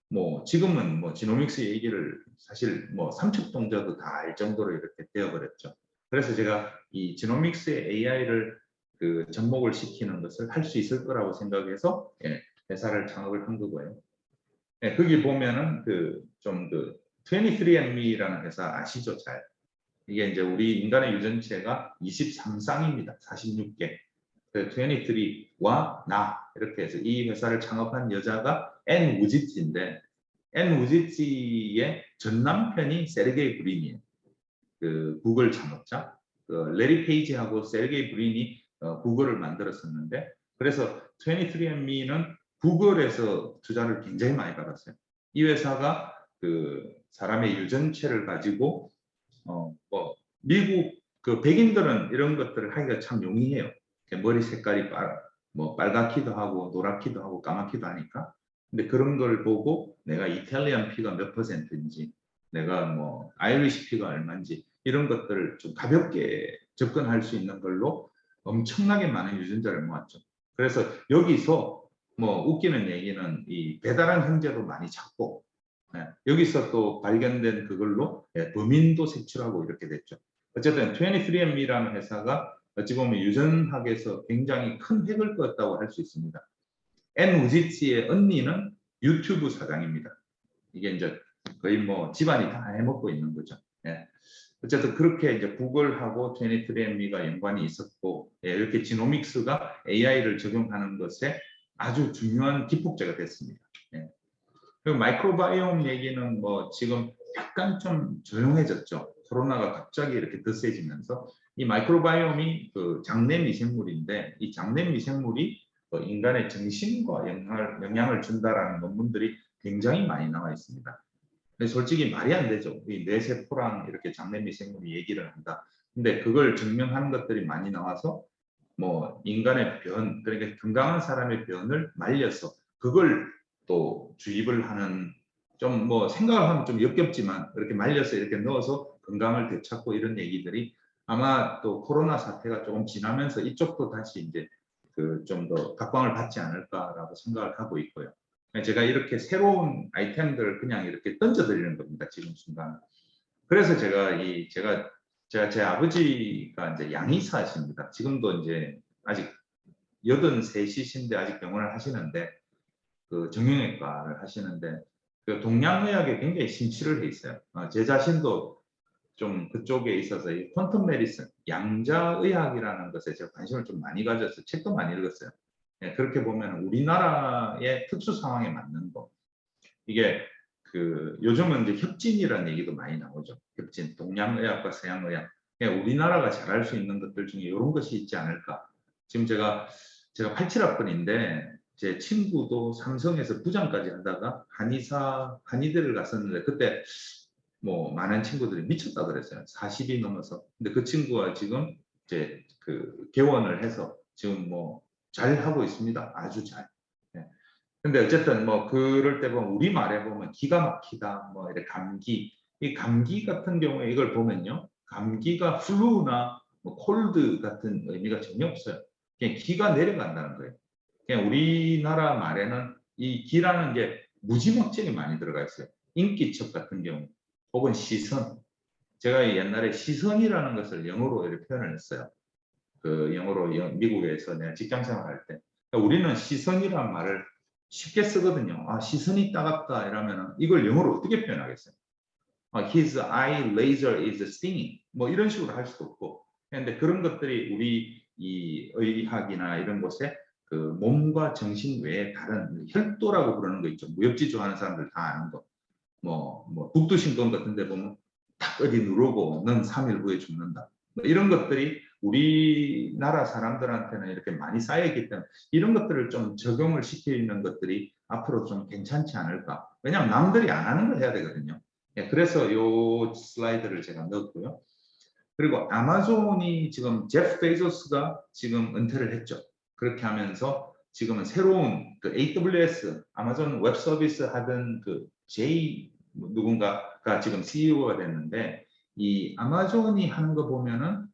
뭐 지금은 뭐 지노믹스 얘기를 사실 뭐 삼척동자도 다 알 정도로 이렇게 되어버렸죠. 그래서 제가 이 지노믹스의 AI를 그 접목을 시키는 것을 할 수 있을 거라고 생각해서 회사를 창업을 한 거고요. 거기 보면은 그 좀 그 23andMe라는 회사 아시죠? 잘. 이게 이제 우리 인간의 유전체가 23쌍입니다. 46개. 그 23와 나 이렇게 해서 이 회사를 창업한 여자가 앤 우지치인데 앤 우지치의 전 남편이 세르게이 브린이에요. 그 구글 창업자. 그 레리 페이지하고 세르게이 브린이 구글을 만들었었는데 그래서 23andMe는 구글에서 투자를 굉장히 많이 받았어요. 이 회사가 그 사람의 유전체를 가지고 뭐 미국 그 백인들은 이런 것들을 하기가 참 용이해요. 머리 색깔이 뭐 빨갛기도 하고 노랗기도 하고 까맣기도 하니까. 근데 그런 걸 보고 내가 이탈리안 피가 몇 %인지 내가 뭐 아이리시 피가 얼마인지 이런 것들을 좀 가볍게 접근할 수 있는 걸로 엄청나게 많은 유전자를 모았죠. 그래서 여기서 뭐 웃기는 얘기는 이 배달한 형제도 많이 찾고 여기서 또 발견된 그걸로 범인도 색출하고 이렇게 됐죠. 어쨌든 23andMe라는 회사가 어찌 보면 유전학에서 굉장히 큰 획을 그었다고 할 수 있습니다. 앤 우지치의 언니는 유튜브 사장입니다. 이게 이제 거의 뭐 집안이 다 해먹고 있는 거죠. 어쨌든 그렇게 이제 구글하고 23andMe가 연관이 있었고 이렇게 지노믹스가 AI를 적용하는 것에 아주 중요한 기폭제가 됐습니다. 그리고 마이크로바이옴 얘기는 뭐 지금 약간 좀 조용해졌죠. 코로나가 갑자기 이렇게 더 세지면서 이 마이크로바이옴이 그 장내 미생물인데 이 장내 미생물이 인간의 정신과 영향을 준다라는 논문들이 굉장히 많이 나와 있습니다. 근데 솔직히 말이 안 되죠. 이 뇌세포랑 이렇게 장내 미생물이 얘기를 한다. 근데 그걸 증명하는 것들이 많이 나와서 뭐 인간의 변, 그러니까 건강한 사람의 변을 말려서 그걸 또 주입을 하는 좀 뭐 생각을 하면 좀 역겹지만 이렇게 말려서 이렇게 넣어서 건강을 되찾고 이런 얘기들이 아마 또 코로나 사태가 조금 지나면서 이쪽도 다시 이제 그 좀 더 각광을 받지 않을까라고 생각을 하고 있고요. 제가 이렇게 새로운 아이템들을 그냥 이렇게 던져드리는 겁니다. 지금 순간. 그래서 제가 제 아버지가 이제 양의사십니다. 지금도 이제 아직 83이신데 아직 병원을 하시는데 그 정형외과를 하시는데 그 동양의학에 굉장히 심취를 해 있어요. 제 자신도 좀 그쪽에 있어서 이 퀀텀 메디슨, 양자의학이라는 것에 제가 관심을 좀 많이 가져서 책도 많이 읽었어요. 그렇게 보면 우리나라의 특수 상황에 맞는 거. 이게 그 요즘은 이제 협진이라는 얘기도 많이 나오죠. 협진, 동양의학과 서양의학. 우리나라가 잘할 수 있는 것들 중에 이런 것이 있지 않을까. 지금 제가 87학번인데 제 친구도 삼성에서 부장까지 하다가 한의대를 갔었는데 그때 뭐 많은 친구들이 미쳤다 그랬어요. 40이 넘어서. 근데 그 친구가 지금 이제 그 개원을 해서 지금 뭐 잘 하고 있습니다. 아주 잘. 근데 어쨌든 뭐 그럴 때 보면 우리 말에 보면 기가 막히다 뭐 이렇게 감기 이 감기 같은 경우에 이걸 보면요 감기가 플루나 뭐 콜드 같은 의미가 전혀 없어요. 그냥 기가 내려간다는 거예요. 그냥 우리나라 말에는 이 기라는 게 무지막지하게 많이 들어가 있어요. 인기척 같은 경우 혹은 시선. 제가 옛날에 시선이라는 것을 영어로 이렇게 표현을 했어요. 그 영어로 미국에서 내가 직장 생활할 때 그러니까 우리는 시선이라는 말을 쉽게 쓰거든요. 시선이 따갑다 이러면 이걸 영어로 어떻게 표현하겠어요? His eye laser is stinging. 뭐 이런 식으로 할 수도 없고. 그런데 그런 것들이 우리 이 의학이나 이런 곳에 그 몸과 정신 외에 다른 혈도라고 부르는 거 있죠. 무협지 좋아하는 사람들 다 아는 거. 뭐 북두신권 같은데 보면 딱 어디 누르고 넌 3일 후에 죽는다. 뭐 이런 것들이 우리나라 사람들한테는 이렇게 많이 쌓여있기 때문에 이런 것들을 좀 적용을 시켜 있는 것들이 앞으로 좀 괜찮지 않을까. 왜냐하면 남들이 안 하는 걸 해야 되거든요. 예, 그래서 요 슬라이드를 제가 넣었고요. 그리고 아마존이 지금 제프 베이조스가 지금 은퇴를 했죠. 그렇게 하면서 지금은 새로운 그 AWS 아마존 웹 서비스 하던 그 제이 누군가가 지금 CEO가 됐는데 이 아마존이 하는 거 보면은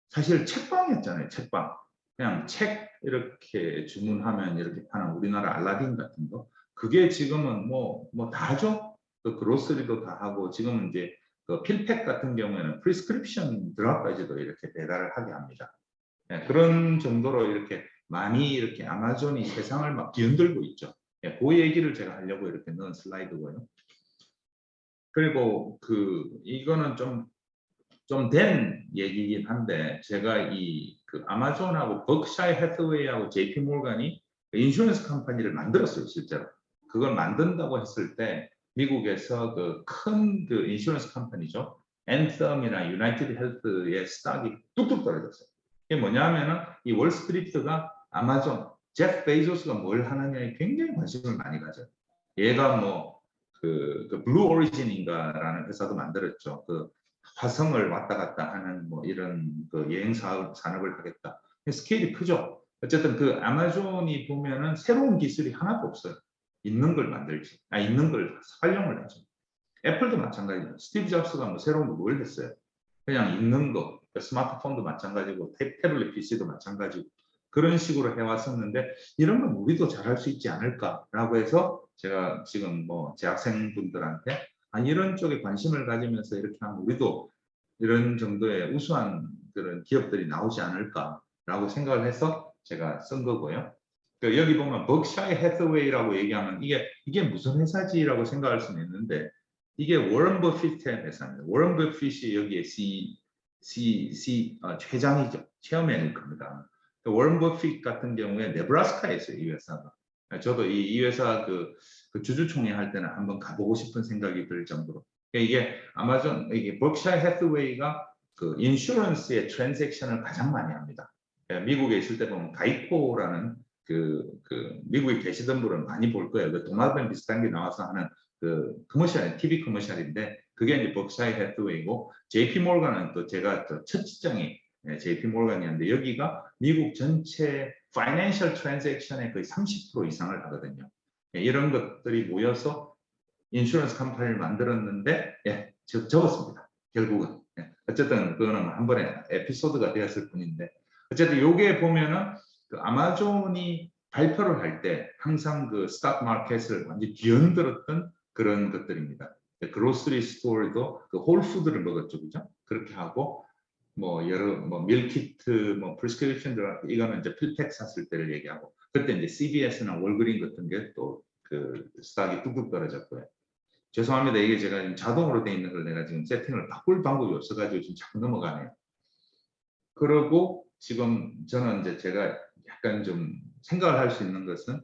사실 책방이었잖아요. 책방. 그냥 책 이렇게 주문하면 이렇게 파는 우리나라 알라딘 같은 거. 그게 지금은 뭐 다 하죠. 그 그로서리도 다 하고 지금은 이제 그 필팩 같은 경우에는 프리스크립션 드랍까지도 이렇게 배달을 하게 합니다. 예, 그런 정도로 이렇게 많이 이렇게 아마존이 세상을 막 뒤흔들고 있죠. 예, 그 얘기를 제가 하려고 이렇게 넣은 슬라이드고요. 그리고 이거는 좀 된 얘기긴 한데 제가 그 아마존하고 버크샤이 해서웨이하고 JP 몰간이 인슈런스 컴퍼니를 만들었어요, 실제로. 그걸 만든다고 했을 때 미국에서 큰 인슈런스 컴퍼니죠. 앤썸이나 유나이티드 헬스의 스탁이 뚝뚝 떨어졌어요. 이게 뭐냐면은 이 월스트리트가 아마존, 제프 베이조스가 뭘 하느냐에 굉장히 관심을 많이 가져요. 얘가 뭐 블루 오리진인가라는 회사도 만들었죠. 화성을 왔다 갔다 하는 뭐 이런 여행 산업을 하겠다. 스케일이 크죠. 어쨌든 아마존이 보면은 새로운 기술이 하나도 없어요. 있는 걸 만들지. 있는 걸 활용을 하죠. 애플도 마찬가지예요. 스티브 잡스가 뭐 새로운 걸 했어요. 그냥 있는 거. 스마트폰도 마찬가지고 태블릿 PC도 마찬가지고 그런 식으로 해왔었는데 이런 건 우리도 잘할 수 있지 않을까라고 해서 제가 지금 뭐 제 학생분들한테 이런 쪽에 관심을 가지면서 이렇게 하면 우리도 이런 정도의 우수한 그런 기업들이 나오지 않을까라고 생각을 해서 제가 쓴 거고요. 여기 보면 버크샤이 해서웨이라고 얘기하면 이게 무슨 회사지라고 생각할 수는 있는데 이게 워런 버핏의 회사입니다. 워런 버핏이 여기에 회장이죠. 체어맨일 겁니다. 워런 버핏 같은 경우에 네브라스카에 있어요, 이 회사가. 저도 이 회사 그 주주총회 할 때는 한번 가보고 싶은 생각이 들 정도로. 이게 아마존, 이게 버크샤이 해서웨이가 인슈런스의 트랜잭션을 가장 많이 합니다. 미국에 있을 때 보면 가이코라는 미국에 계시던 분은 많이 볼 거예요. 도마뱀 비슷한 게 나와서 하는 커머셜, TV 커머셜인데 그게 이제 버크샤이 해서웨이고 JP 몰간은 또 제가 첫 직장이 JP 몰간이었는데 여기가 미국 전체 파이낸셜 트랜잭션의 거의 30% 이상을 하거든요. 이런 것들이 모여서 인슈런스 컴퍼니를 만들었는데 접었습니다. 결국은. 어쨌든 그거는 한 번에 에피소드가 되었을 뿐인데 어쨌든 요게 보면은 아마존이 발표를 할 때 항상 스탁 마켓을 완전히 뒤흔들었던 그런 것들입니다. 그로스리 스토어도 홀푸드를 먹었죠, 그죠? 그렇게 하고 뭐 여러 밀키트, 프리스크립션 드라그 이거는 이제 필팩 샀을 때를 얘기하고 그때 이제 CVS나 월그린 같은 게 또 스탁이 뚝뚝 떨어졌고요. 죄송합니다. 이게 제가 자동으로 돼 있는 걸 내가 지금 세팅을 바꿀 방법이 없어가지고 지금 자꾸 넘어가네요. 그리고 지금 저는 이제 제가 약간 좀 생각을 할 수 있는 것은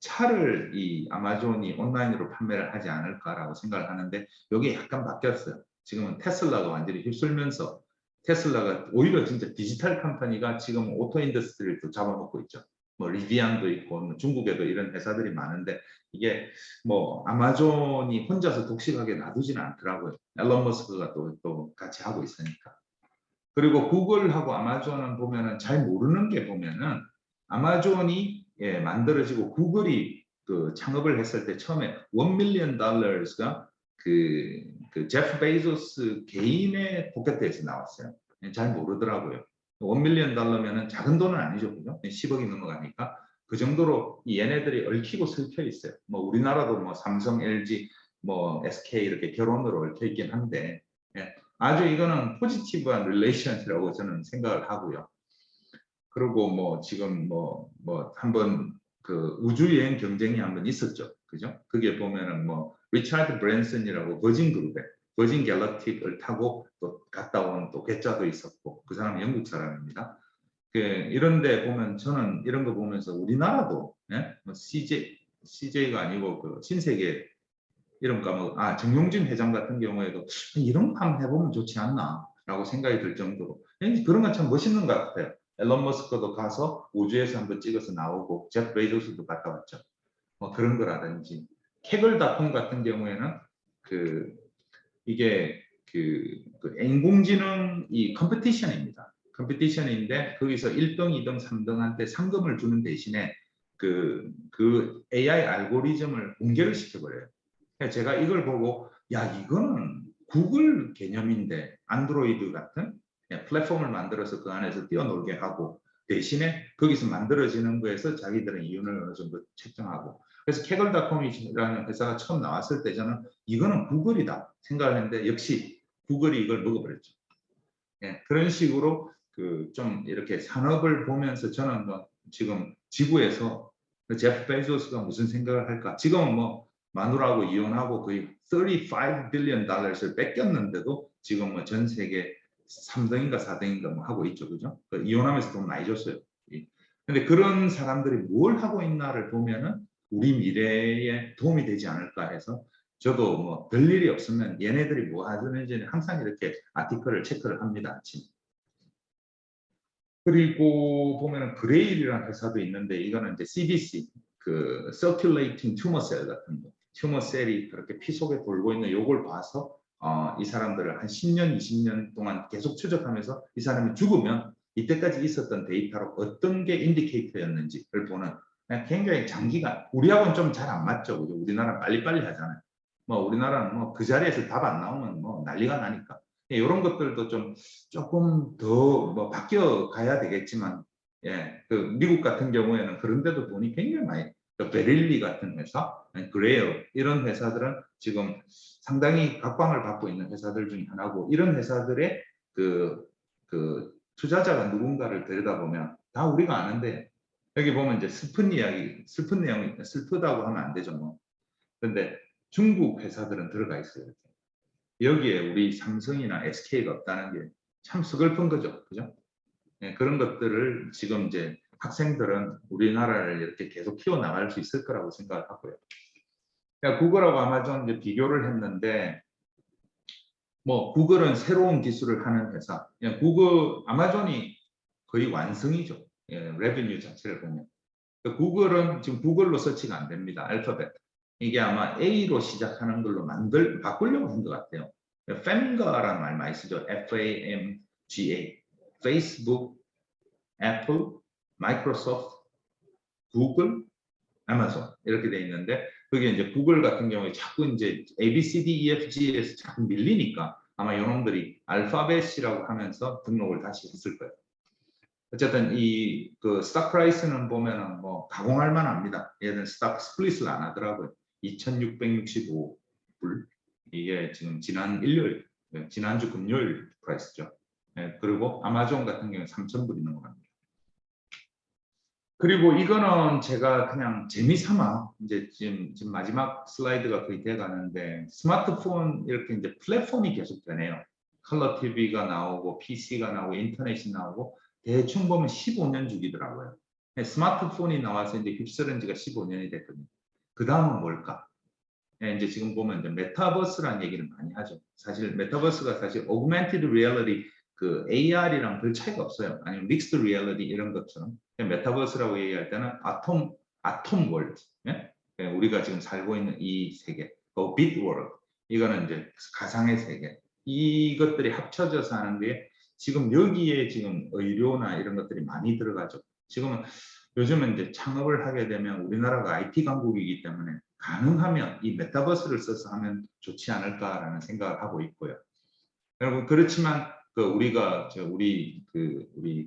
차를 이 아마존이 온라인으로 판매를 하지 않을까라고 생각을 하는데 여기 약간 바뀌었어요. 지금은 테슬라가 완전히 휩쓸면서 테슬라가 오히려 진짜 디지털 컴퍼니가 지금 오토 인더스트리를 또 잡아먹고 있죠. 뭐 리비안도 있고 뭐 중국에도 이런 회사들이 많은데 이게 뭐 아마존이 혼자서 독식하게 놔두지는 않더라고요. 앨런 머스크가 또 같이 하고 있으니까. 그리고 구글하고 아마존은 보면은 잘 모르는 게 보면은 아마존이 만들어지고 구글이 창업을 했을 때 처음에 $1 million 그 제프 베이조스 개인의 포켓에서 나왔어요. 잘 모르더라고요. $1 million면은 작은 돈은 아니죠, 그죠? 10억이 넘어가니까 그 정도로 얘네들이 얽히고 설켜 있어요. 뭐 우리나라도 뭐 삼성, LG, 뭐 SK 이렇게 결혼으로 얽혀 있긴 한데 아주 이거는 포지티브한 릴레이션이라고 저는 생각을 하고요. 그리고 뭐 지금 뭐 한번 우주 여행 경쟁이 한번 있었죠, 그죠? 그게 보면은 뭐 리차드 브랜슨이라고 버진 그룹에 버진 갤럭틱을 타고 또 갔다 온 또 괴짜도 있었고 그 사람은 영국 사람입니다. 이런데 보면 저는 이런 거 보면서 우리나라도 뭐 CJ가 아니고 그 신세계 이런 거 정용진 회장 같은 경우에도 이런 거 한번 해보면 좋지 않나라고 생각이 들 정도로 그런 건 참 멋있는 것 같아요. 앨런 머스크도 가서 우주에서 한번 찍어서 나오고 제프 베조스도 갔다 왔죠. 뭐 그런 거라든지 캐글닷컴 같은 경우에는 이게 인공지능 이 컴피티션입니다. 컴피티션인데 거기서 1등, 2등, 3등한테 상금을 주는 대신에 그 AI 알고리즘을 공개를 시켜버려요. 제가 이걸 보고 야 이거는 구글 개념인데 안드로이드 같은 플랫폼을 만들어서 그 안에서 뛰어놀게 하고 대신에 거기서 만들어지는 거에서 자기들은 이윤을 어느 정도 책정하고 그래서 캐글닷컴이라는 회사가 처음 나왔을 때 저는 이거는 구글이다 생각을 했는데 역시 구글이 이걸 먹어버렸죠. 그런 식으로 좀 이렇게 산업을 보면서 저는 뭐 지금 지구에서 제프 베조스가 무슨 생각을 할까? 지금은 뭐 마누라하고 이혼하고 거의 35 빌리언 달러를 뺏겼는데도 지금 뭐 전 세계 3등인가 4등인가 뭐 하고 있죠, 그죠? 이혼하면서 돈 많이 줬어요. 근데 그런 사람들이 뭘 하고 있나를 보면은 우리 미래에 도움이 되지 않을까 해서 저도 뭐 별일이 없으면 얘네들이 뭐 하는지는 항상 이렇게 아티클을 체크를 합니다, 아침에. 그리고 보면은 그레일이라는 회사도 있는데 이거는 이제 CDC 그 Circulating Tumor Cell 같은 거, 튜머 셀이 그렇게 피 속에 돌고 있는 요걸 봐서 이 사람들을 한 10년, 20년 동안 계속 추적하면서 이 사람이 죽으면 이때까지 있었던 데이터로 어떤 게 인디케이터였는지를 보는 굉장히 장기간 우리하고는 좀 잘 안 맞죠, 그죠? 우리나라는 빨리빨리 하잖아요. 뭐 우리나라는 뭐 그 자리에서 답 안 나오면 뭐 난리가 나니까. 이런 것들도 좀 조금 더 뭐 바뀌어 가야 되겠지만, 미국 같은 경우에는 그런데도 돈이 굉장히 많이, 베릴리 같은 회사, 그레어 이런 회사들은 지금 상당히 각광을 받고 있는 회사들 중에 하나고 이런 회사들의 그 투자자가 누군가를 들여다보면 다 우리가 아는데 여기 보면 이제 슬픈 이야기, 슬픈 내용이 슬프다고 하면 안 되죠 뭐. 그런데 중국 회사들은 들어가 있어요. 여기에 우리 삼성이나 SK가 없다는 게 참 서글픈 거죠. 그죠? 그런 것들을 지금 이제 학생들은 우리나라를 이렇게 계속 키워나갈 수 있을 거라고 생각을 하고요. 그러니까 구글하고 아마존 이제 비교를 했는데, 뭐 구글은 새로운 기술을 하는 회사, 아마존이 거의 완성이죠. 레베뉴 자체를 보면. 구글은 지금 구글로 서치가 안 됩니다. 알파벳. 이게 아마 A로 시작하는 걸로 바꾸려고 한 것 같아요. FAMGA라는 말 많이 쓰죠. FAMGA. 페이스북, 애플, 마이크로소프트, 구글, 아마존 이렇게 돼 있는데 그게 이제 구글 같은 경우에 자꾸 이제 ABCDEFG에서 자꾸 밀리니까 아마 이놈들이 알파벳이라고 하면서 등록을 다시 했을 거예요. 어쨌든 이 스탁 프라이스는 보면은 뭐 가공할 만합니다. 얘는 스탁 스플릿을 안 하더라고요. 2,665불. 이게 지금 지난주 금요일 프라이스죠. 그리고 아마존 같은 경우는 3,000불이 넘어갑니다. 그리고 이거는 제가 그냥 재미삼아 이제 지금 마지막 슬라이드가 거의 돼가는데 스마트폰 이렇게 이제 플랫폼이 계속 되네요. 컬러 TV가 나오고 PC가 나오고 인터넷이 나오고 대충 보면 15년 주기더라고요. 스마트폰이 나와서 이제 휩쓸은 지가 15년이 됐거든요. 그 다음은 뭘까? 이제 지금 보면 이제 메타버스라는 얘기를 많이 하죠. 사실 메타버스가 사실 Augmented Reality AR이랑 별 차이가 없어요. 아니면 Mixed Reality 이런 것처럼 메타버스라고 얘기할 때는 아톰 월드, 우리가 지금 살고 있는 이 세계, 빛 월드, 이거는 이제 가상의 세계. 이것들이 합쳐져서 하는데 지금 여기에 지금 의료나 이런 것들이 많이 들어가죠. 지금은 요즘은 이제 창업을 하게 되면 우리나라가 IT 강국이기 때문에 가능하면 이 메타버스를 써서 하면 좋지 않을까라는 생각을 하고 있고요. 여러분 그렇지만 우리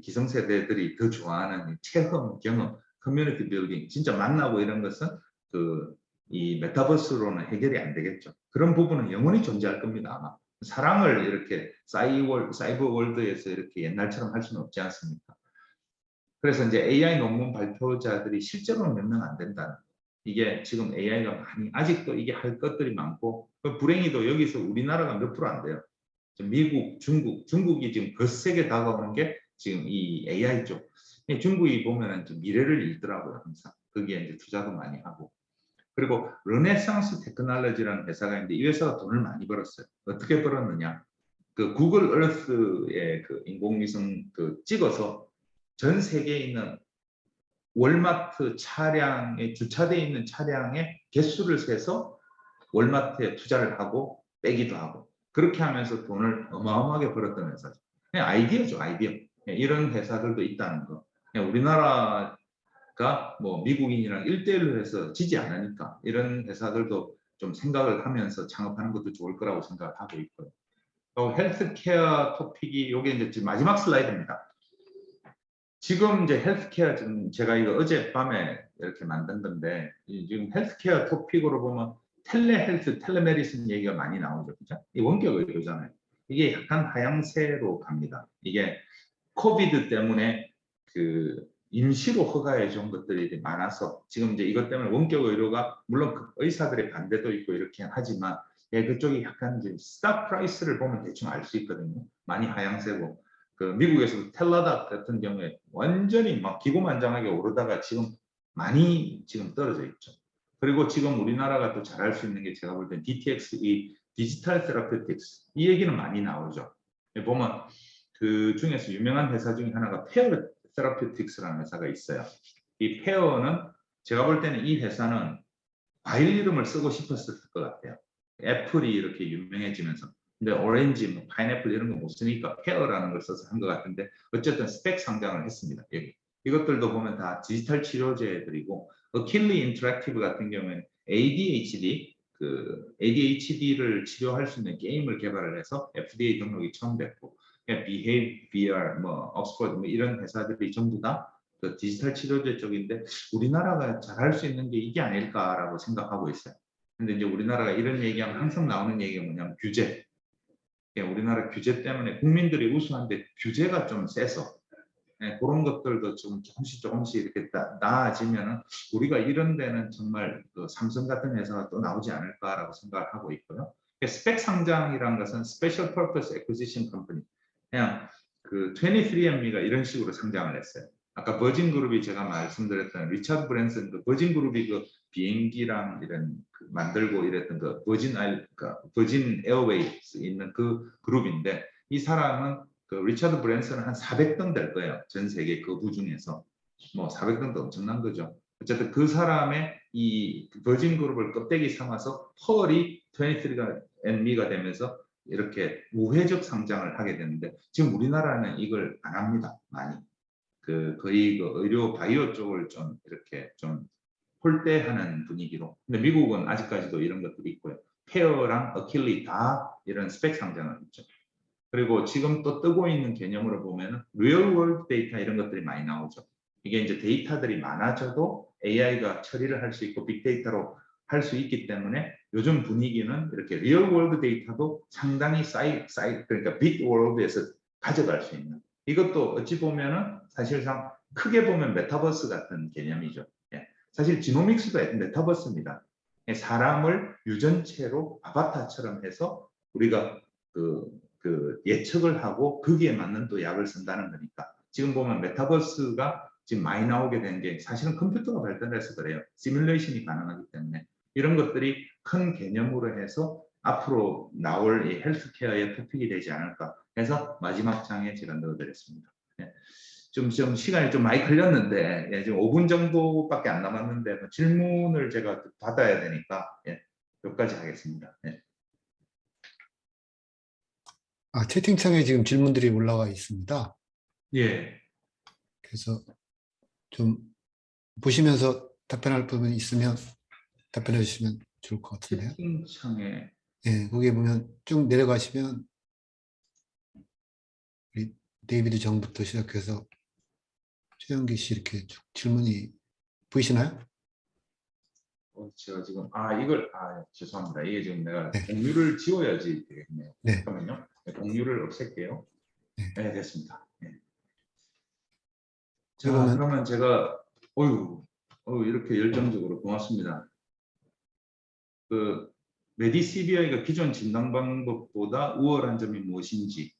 기성세대들이 더 좋아하는 체험, 경험, 커뮤니티 빌딩, 진짜 만나고 이런 것은 이 메타버스로는 해결이 안 되겠죠. 그런 부분은 영원히 존재할 겁니다. 아마. 사랑을 이렇게 사이버 월드에서 이렇게 옛날처럼 할 수는 없지 않습니까? 그래서 이제 AI 논문 발표자들이 실제로는 몇 명 안 된다는. 이게 지금 AI가 많이 아직도 이게 할 것들이 많고 불행히도 여기서 우리나라가 몇 프로 안 돼요. 미국, 중국이 지금 거세게 다가오는 게 지금 이 AI 쪽. 중국이 보면은 좀 미래를 읽더라고요, 항상. 거기에 이제 투자도 많이 하고. 그리고 르네상스 테크놀로지라는 회사가 있는데 이 회사가 돈을 많이 벌었어요. 어떻게 벌었느냐? 그 구글 얼스에 그 인공위성 그 찍어서 전 세계에 있는 월마트 차량에 주차되어 있는 차량의 개수를 세서 월마트에 투자를 하고 빼기도 하고 그렇게 하면서 돈을 어마어마하게 벌었던 회사죠. 그냥 아이디어죠, 아이디어. 이런 회사들도 있다는 거. 우리나라가 뭐 미국인이랑 1대1로 해서 지지 않으니까 이런 회사들도 좀 생각을 하면서 창업하는 것도 좋을 거라고 생각을 하고 있고요. 헬스케어 토픽이 요게 이제 지금 마지막 슬라이드입니다. 지금 이제 헬스케어 지금 제가 이거 어젯밤에 이렇게 만든 건데 지금 헬스케어 토픽으로 보면 텔레헬스, 텔레메디슨 얘기가 많이 나오죠. 그죠? 이 원격 의료잖아요. 이게 약간 하향세로 갑니다. 이게 코비드 때문에 그 임시로 허가해 준 것들이 많아서 지금 이제 이것 때문에 원격 의료가 물론 그 의사들의 반대도 있고 이렇게 하지만 그쪽이 약간 이제 스탑 프라이스를 보면 대충 알 수 있거든요. 많이 하향세고 그 미국에서도 텔라닷 같은 경우에 완전히 막 기고만장하게 오르다가 지금 많이 지금 떨어져 있죠. 그리고 지금 우리나라가 또 잘할 수 있는 게 제가 볼 땐 DTX, 이 디지털 테라피틱스 이 얘기는 많이 나오죠. 보면 그 중에서 유명한 회사 중에 하나가 페어 테라피틱스라는 회사가 있어요. 이 페어는 제가 볼 때는 이 회사는 과일 이름을 쓰고 싶었을 것 같아요. 애플이 이렇게 유명해지면서. 근데 오렌지, 뭐 파인애플 이런 거 못 쓰니까 페어라는 걸 써서 한 것 같은데 어쨌든 스펙 상장을 했습니다. 여기. 이것들도 보면 다 디지털 치료제들이고 어킬리 인터랙티브 같은 경우에는 ADHD를 치료할 수 있는 게임을 개발을 해서 FDA 등록이 처음 됐고 Behavior, 뭐 옥스퍼드 뭐 이런 회사들이 전부 다 그 디지털 치료제 쪽인데 우리나라가 잘할 수 있는 게 이게 아닐까라고 생각하고 있어요. 근데 이제 우리나라가 이런 얘기하면 항상 나오는 얘기가 뭐냐면 규제. 우리나라 규제 때문에 국민들이 우수한데 규제가 좀 세서 그런 것들도 좀 조금씩 이렇게 나아지면은 우리가 이런 데는 정말 그 삼성 같은 회사가 또 나오지 않을까라고 생각을 하고 있고요. 스펙 상장이라는 것은 Special Purpose Acquisition Company. 그냥 그 23andMe가 이런 식으로 상장을 했어요. 아까 버진 그룹이 제가 말씀드렸던 리차드 브랜슨 그 버진 그룹이 그 비행기랑 이런 그 만들고 이랬던 그 버진 에어웨이스 있는 그 그룹인데 이 사람은 그 리차드 브랜슨은 한 400등 될 거예요. 전 세계 그 부중에서 뭐 400등도 엄청난 거죠. 어쨌든 그 사람의 이 버진 그룹을 껍데기 삼아서 펄이 23andMe가 되면서 이렇게 우회적 상장을 하게 되는데 지금 우리나라는 이걸 안 합니다. 많이. 그 거의 그 의료 바이오 쪽을 좀 이렇게 좀 홀대하는 분위기로. 근데 미국은 아직까지도 이런 것들이 있고요. 페어랑 어킬리 다 이런 스펙 상장을 했죠. 그리고 지금 또 뜨고 있는 개념으로 보면은 리얼 월드 데이터 이런 것들이 많이 나오죠. 이게 이제 데이터들이 많아져도 AI가 처리를 할 수 있고 빅데이터로 할 수 있기 때문에 요즘 분위기는 이렇게 리얼 월드 데이터도 상당히 그러니까 빅 월드에서 가져갈 수 있는 이것도 어찌 보면은 사실상 크게 보면 메타버스 같은 개념이죠. 사실 지노믹스도 메타버스입니다. 사람을 유전체로 아바타처럼 해서 우리가 그 예측을 하고 거기에 맞는 또 약을 쓴다는 거니까 지금 보면 메타버스가 지금 많이 나오게 된 게 사실은 컴퓨터가 발달해서 그래요. 시뮬레이션이 가능하기 때문에 이런 것들이 큰 개념으로 해서 앞으로 나올 이 헬스케어의 토픽이 되지 않을까 해서 마지막 장에 제가 넣어드렸습니다. 좀 시간이 좀 많이 걸렸는데 지금 5분 정도밖에 안 남았는데 질문을 제가 받아야 되니까 여기까지 하겠습니다. 채팅창에 지금 질문들이 올라와 있습니다. 예. 그래서 좀 보시면서 답변할 부분 있으면 답변해 주시면 좋을 것 같은데요. 채팅창에 거기에 보면 쭉 내려가시면 우리 데이비드 정부터 시작해서 최영기 씨 이렇게 쭉 질문이 보이시나요? 제가 지금 이걸 죄송합니다. 이게 지금 내가 네. 공유를 지워야지 되겠네요. 네. 잠깐만요. 공유를 없앨게요. 네, 됐습니다. 자, 그러면 그러면 제가 이렇게 열정적으로 고맙습니다. 그 메디시비아가 기존 진단 방법보다 우월한 점이 무엇인지,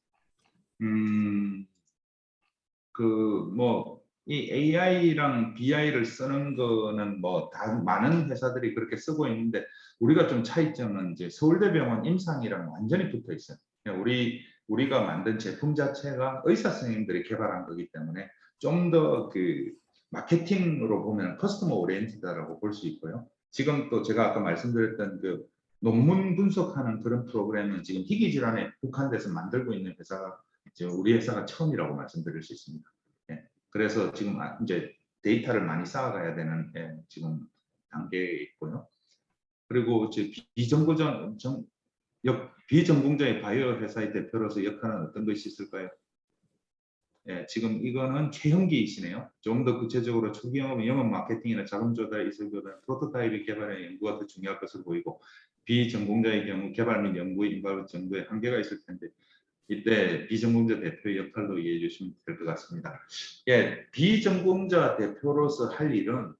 이 AI랑 BI를 쓰는 거는 뭐 다 많은 회사들이 그렇게 쓰고 있는데 우리가 좀 차이점은 이제 서울대병원 임상이랑 완전히 붙어 있어요. 우리가 만든 제품 자체가 의사 선생님들이 개발한 거기 때문에 좀 더 그 마케팅으로 보면 커스터머 오리엔티드라고 볼 수 있고요. 지금 또 제가 아까 말씀드렸던 그 논문 분석하는 그런 프로그램은 지금 희귀 질환에 국한돼서 만들고 있는 회사가 이제 우리 회사가 처음이라고 말씀드릴 수 있습니다. 예. 그래서 지금 이제 데이터를 많이 쌓아가야 되는 지금 단계에 있고요. 그리고 이제 비전공자의 바이오 회사의 대표로서 역할은 어떤 것이 있을까요? 예, 지금 이거는 최형기이시네요. 좀 더 구체적으로 초기 영업 마케팅이나 자금 조달, 이설 교단, 프로토타입의 개발에 연구가 더 중요할 것으로 보이고 비전공자의 경우 개발 및 연구의 인바울 정도의 한계가 있을 텐데 이때 비전공자 대표의 역할로 이해해 주시면 될 것 같습니다. 예, 비전공자 대표로서 할 일은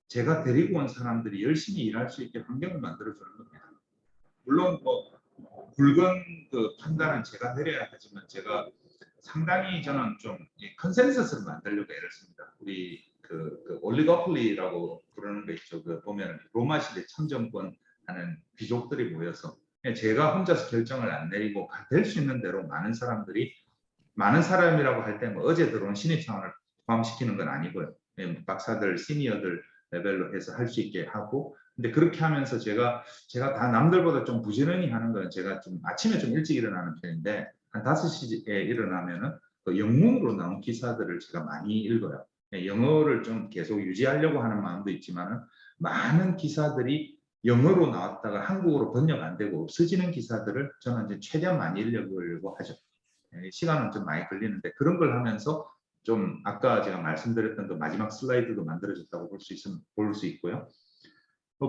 제가 데리고 온 사람들이 열심히 일할 수 있게 환경을 만들어주는 겁니다. 물론 뭐 굵은 그 판단은 제가 내려야 하지만 제가 상당히 저는 좀 컨센서스를 만들려고 애를 씁니다. 우리 그 올리고폴리라고 부르는 거 있죠. 그 보면 로마 시대 참정권 하는 귀족들이 모여서 제가 혼자서 결정을 안 내리고 될 수 있는 대로 많은 사람이라고 할 때 뭐 어제 들어온 신입사원을 포함시키는 건 아니고요. 박사들, 시니어들 레벨로 해서 할 수 있게 하고 근데 그렇게 하면서 제가 다 남들보다 좀 부지런히 하는 건 제가 좀 아침에 좀 일찍 일어나는 편인데 한 5시에 일어나면은 그 영문으로 나온 기사들을 제가 많이 읽어요. 영어를 좀 계속 유지하려고 하는 마음도 있지만은 많은 기사들이 영어로 나왔다가 한국어로 번역 안 되고 없어지는 기사들을 저는 이제 최대한 많이 읽으려고 하죠. 시간은 좀 많이 걸리는데 그런 걸 하면서 좀 아까 제가 말씀드렸던 그 마지막 슬라이드도 만들어졌다고 볼 수 있고요.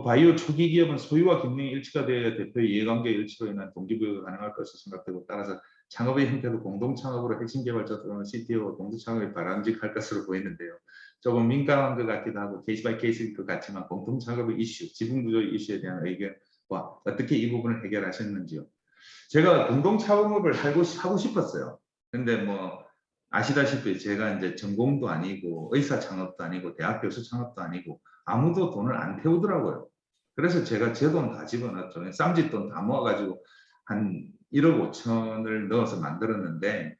바이오 초기 기업은 소유와 경영이 일치가 되어야 대표의 이해관계 일치로 인한 동기부여가 가능할 것으로 생각되고 따라서 창업의 형태도 공동 창업으로 핵심 개발자 또는 CTO가 공동 창업이 바람직할 것으로 보이는데요. 조금 민감한 것 같기도 하고 케이스 바이 케이스일 것 같지만 공동 창업의 이슈, 지분 구조 이슈에 대한 의견과 어떻게 이 부분을 해결하셨는지요. 제가 공동 창업을 하고 싶었어요. 근데 뭐 아시다시피 제가 이제 전공도 아니고 의사 창업도 아니고 대학 교수 창업도 아니고 아무도 돈을 안 태우더라고요. 그래서 제가 제 돈 다 집어넣었죠. 쌈짓 돈 다 모아가지고 한 1억 5천을 넣어서 만들었는데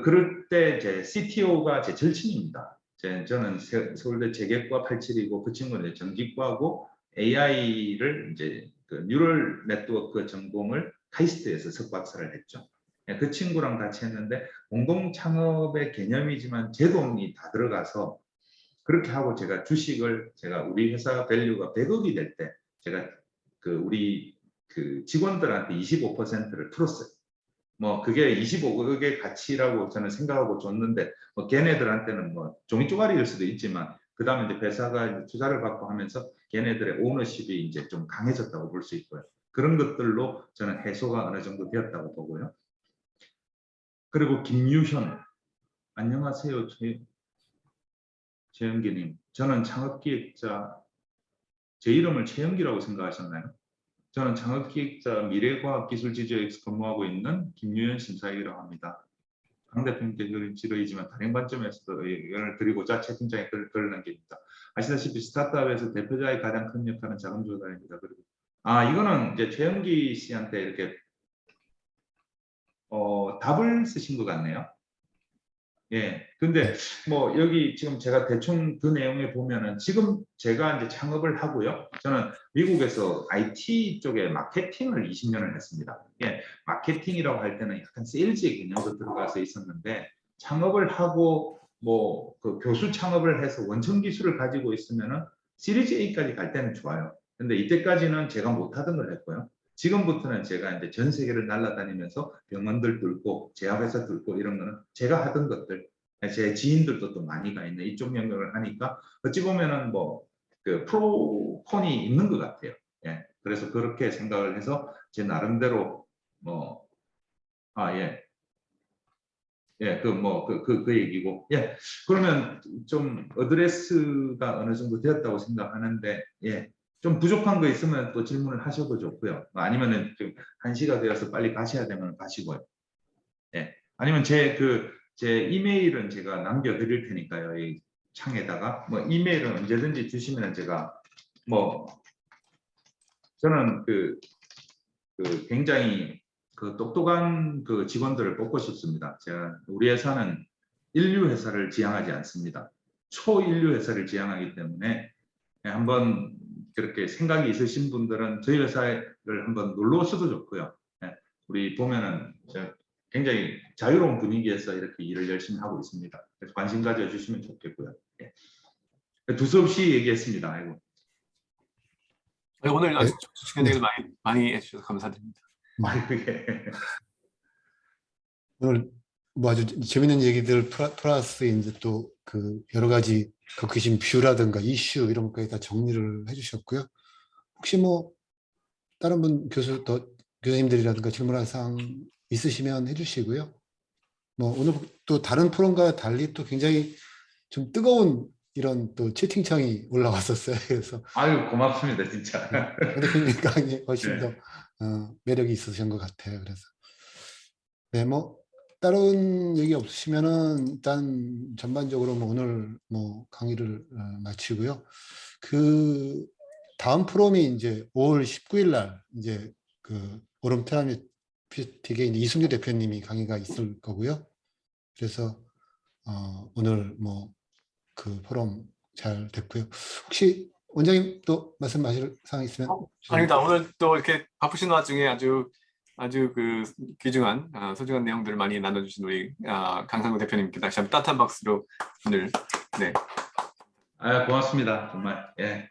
그럴 때 제 CTO가 제 절친입니다. 저는 서울대 재계과 87이고 그 친구는 정기과고 AI를 이제 그 뉴럴 네트워크 전공을 카이스트에서 석박사를 했죠. 그 친구랑 같이 했는데 공동 창업의 개념이지만 제 돈이 다 들어가서 그렇게 하고 제가 주식을 우리 회사 밸류가 100억이 될 때 제가 우리 직원들한테 25%를 풀었어요. 뭐 그게 25억의 가치라고 저는 생각하고 줬는데 뭐 걔네들한테는 뭐 종이 쪼가리일 수도 있지만 그 다음에 이제 회사가 투자를 받고 하면서 걔네들의 오너십이 이제 좀 강해졌다고 볼 수 있고요. 그런 것들로 저는 해소가 어느 정도 되었다고 보고요. 그리고 김유현, 안녕하세요. 최영기님. 저는 창업기획자, 제 이름을 최영기라고 생각하셨나요? 저는 창업기획자 미래과학기술지주에서 근무하고 있는 김유현 심사위라고 합니다. 강 대표님께 그린 지도이지만 다른 관점에서도 의견을 드리고자 채팅창에 글을 남깁니다. 아시다시피 스타트업에서 대표자의 가장 큰 역할은 자금 조달입니다. 그리고 이거는 이제 최영기 씨한테 이렇게 답을 쓰신 것 같네요. 예. 근데 뭐 여기 지금 제가 대충 그 내용에 보면은 지금 제가 이제 창업을 하고요. 저는 미국에서 IT 쪽에 마케팅을 20년을 했습니다. 예. 마케팅이라고 할 때는 약간 세일즈의 개념도 들어가서 있었는데 창업을 하고 뭐 그 교수 창업을 해서 원천 기술을 가지고 있으면은 시리즈 A까지 갈 때는 좋아요. 근데 이때까지는 제가 못하던 걸 했고요. 지금부터는 제가 이제 전 세계를 날아다니면서 병원들 뚫고 제약회사 뚫고 이런 거는 제가 하던 것들 제 지인들도 또 많이 가 있는 이쪽 영역을 하니까 어찌 보면은 뭐 그 프로콘이 있는 것 같아요. 예. 그래서 그렇게 생각을 해서 제 나름대로 뭐 예. 예, 그 얘기고. 예, 그러면 좀 어드레스가 어느 정도 되었다고 생각하는데, 예, 좀 부족한 거 있으면 또 질문을 하셔도 좋고요. 아니면은 좀 1시가 되어서 빨리 가셔야 되면 가시고요. 예, 아니면 제 이메일은 제가 남겨드릴 테니까요. 이 창에다가 뭐 이메일은 언제든지 주시면 제가 뭐 저는 굉장히 똑똑한 직원들을 뽑고 싶습니다. 우리 회사는 인류 회사를 지향하지 않습니다. 초인류 회사를 지향하기 때문에 한번 그렇게 생각이 있으신 분들은 저희 회사를 한번 놀러 오셔도 좋고요. 예, 우리 보면은 굉장히 자유로운 분위기에서 이렇게 일을 열심히 하고 있습니다. 그래서 관심 가져주시면 좋겠고요. 예. 두서없이 얘기했습니다. 아이고. 오늘 아주 네. 좋은 얘기를 많이 해주셔서 감사드립니다. 아이고, 예. 오늘 뭐 아주 재밌는 얘기들 플러스 이제 또 그 여러 가지 갖고 계신 뷰라든가 이슈 이런 것까지 다 정리를 해주셨고요. 혹시 뭐 다른 분 교수님들이라든가 질문할 사항 있으시면 해주시고요. 뭐 오늘 또 다른 포럼과 달리 또 굉장히 좀 뜨거운 이런 또 채팅창이 올라왔었어요. 그래서 아유, 고맙습니다, 진짜. 대표님 강의 훨씬 네. 더 매력이 있으신 것 같아요. 그래서 네, 뭐 다른 얘기 없으시면은 일단 전반적으로 뭐 오늘 뭐 강의를 마치고요. 그 다음 프롬이 이제 5월 19일 날 이제 그 오름 테라피틱에 이승규 대표님이 강의가 있을 거고요. 그래서 오늘 뭐 그 포럼 잘 됐고요. 혹시 원장님 또 말씀하실 사항 있으면 아닙니다. 오늘 또 이렇게 바쁘신 와중에 아주 그 귀중한 소중한 내용들을 많이 나눠주신 우리 강상구 대표님께 다시 한번 따뜻한 박수로 오늘 네. 아, 고맙습니다. 정말. 예.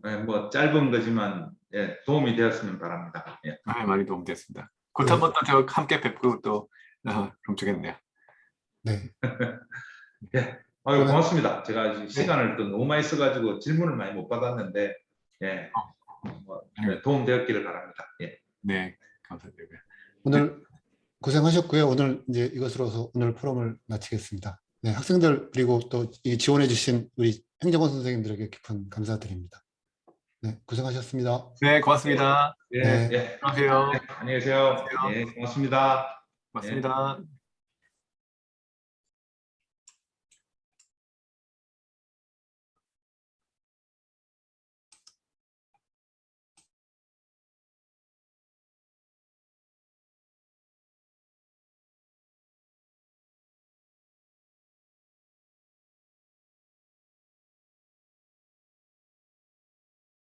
예, 뭐 짧은 거지만 예, 도움이 되었으면 바랍니다. 예. 많이 도움됐습니다. 곧 네. 한번 또 저 함께 뵙고 또 그럼 좋겠네요. 네. 예. 아유, 그러면 고맙습니다. 제가 시간을 또 너무 많이 써가지고 질문을 많이 못 받았는데 예. 뭐, 네, 도움 되었기를 바랍니다. 예. 네, 감사드리고요. 오늘 고생하셨고요. 오늘 이제 이것으로서 오늘 포럼을 마치겠습니다. 네, 학생들 그리고 또 이 지원해주신 우리 행정관 선생님들에게 깊은 감사드립니다. 네, 고생하셨습니다. 네, 고맙습니다. 예, 네. 예. 안녕하세요. 네, 안녕히 계세요. 예, 고맙습니다. 예. 고맙습니다.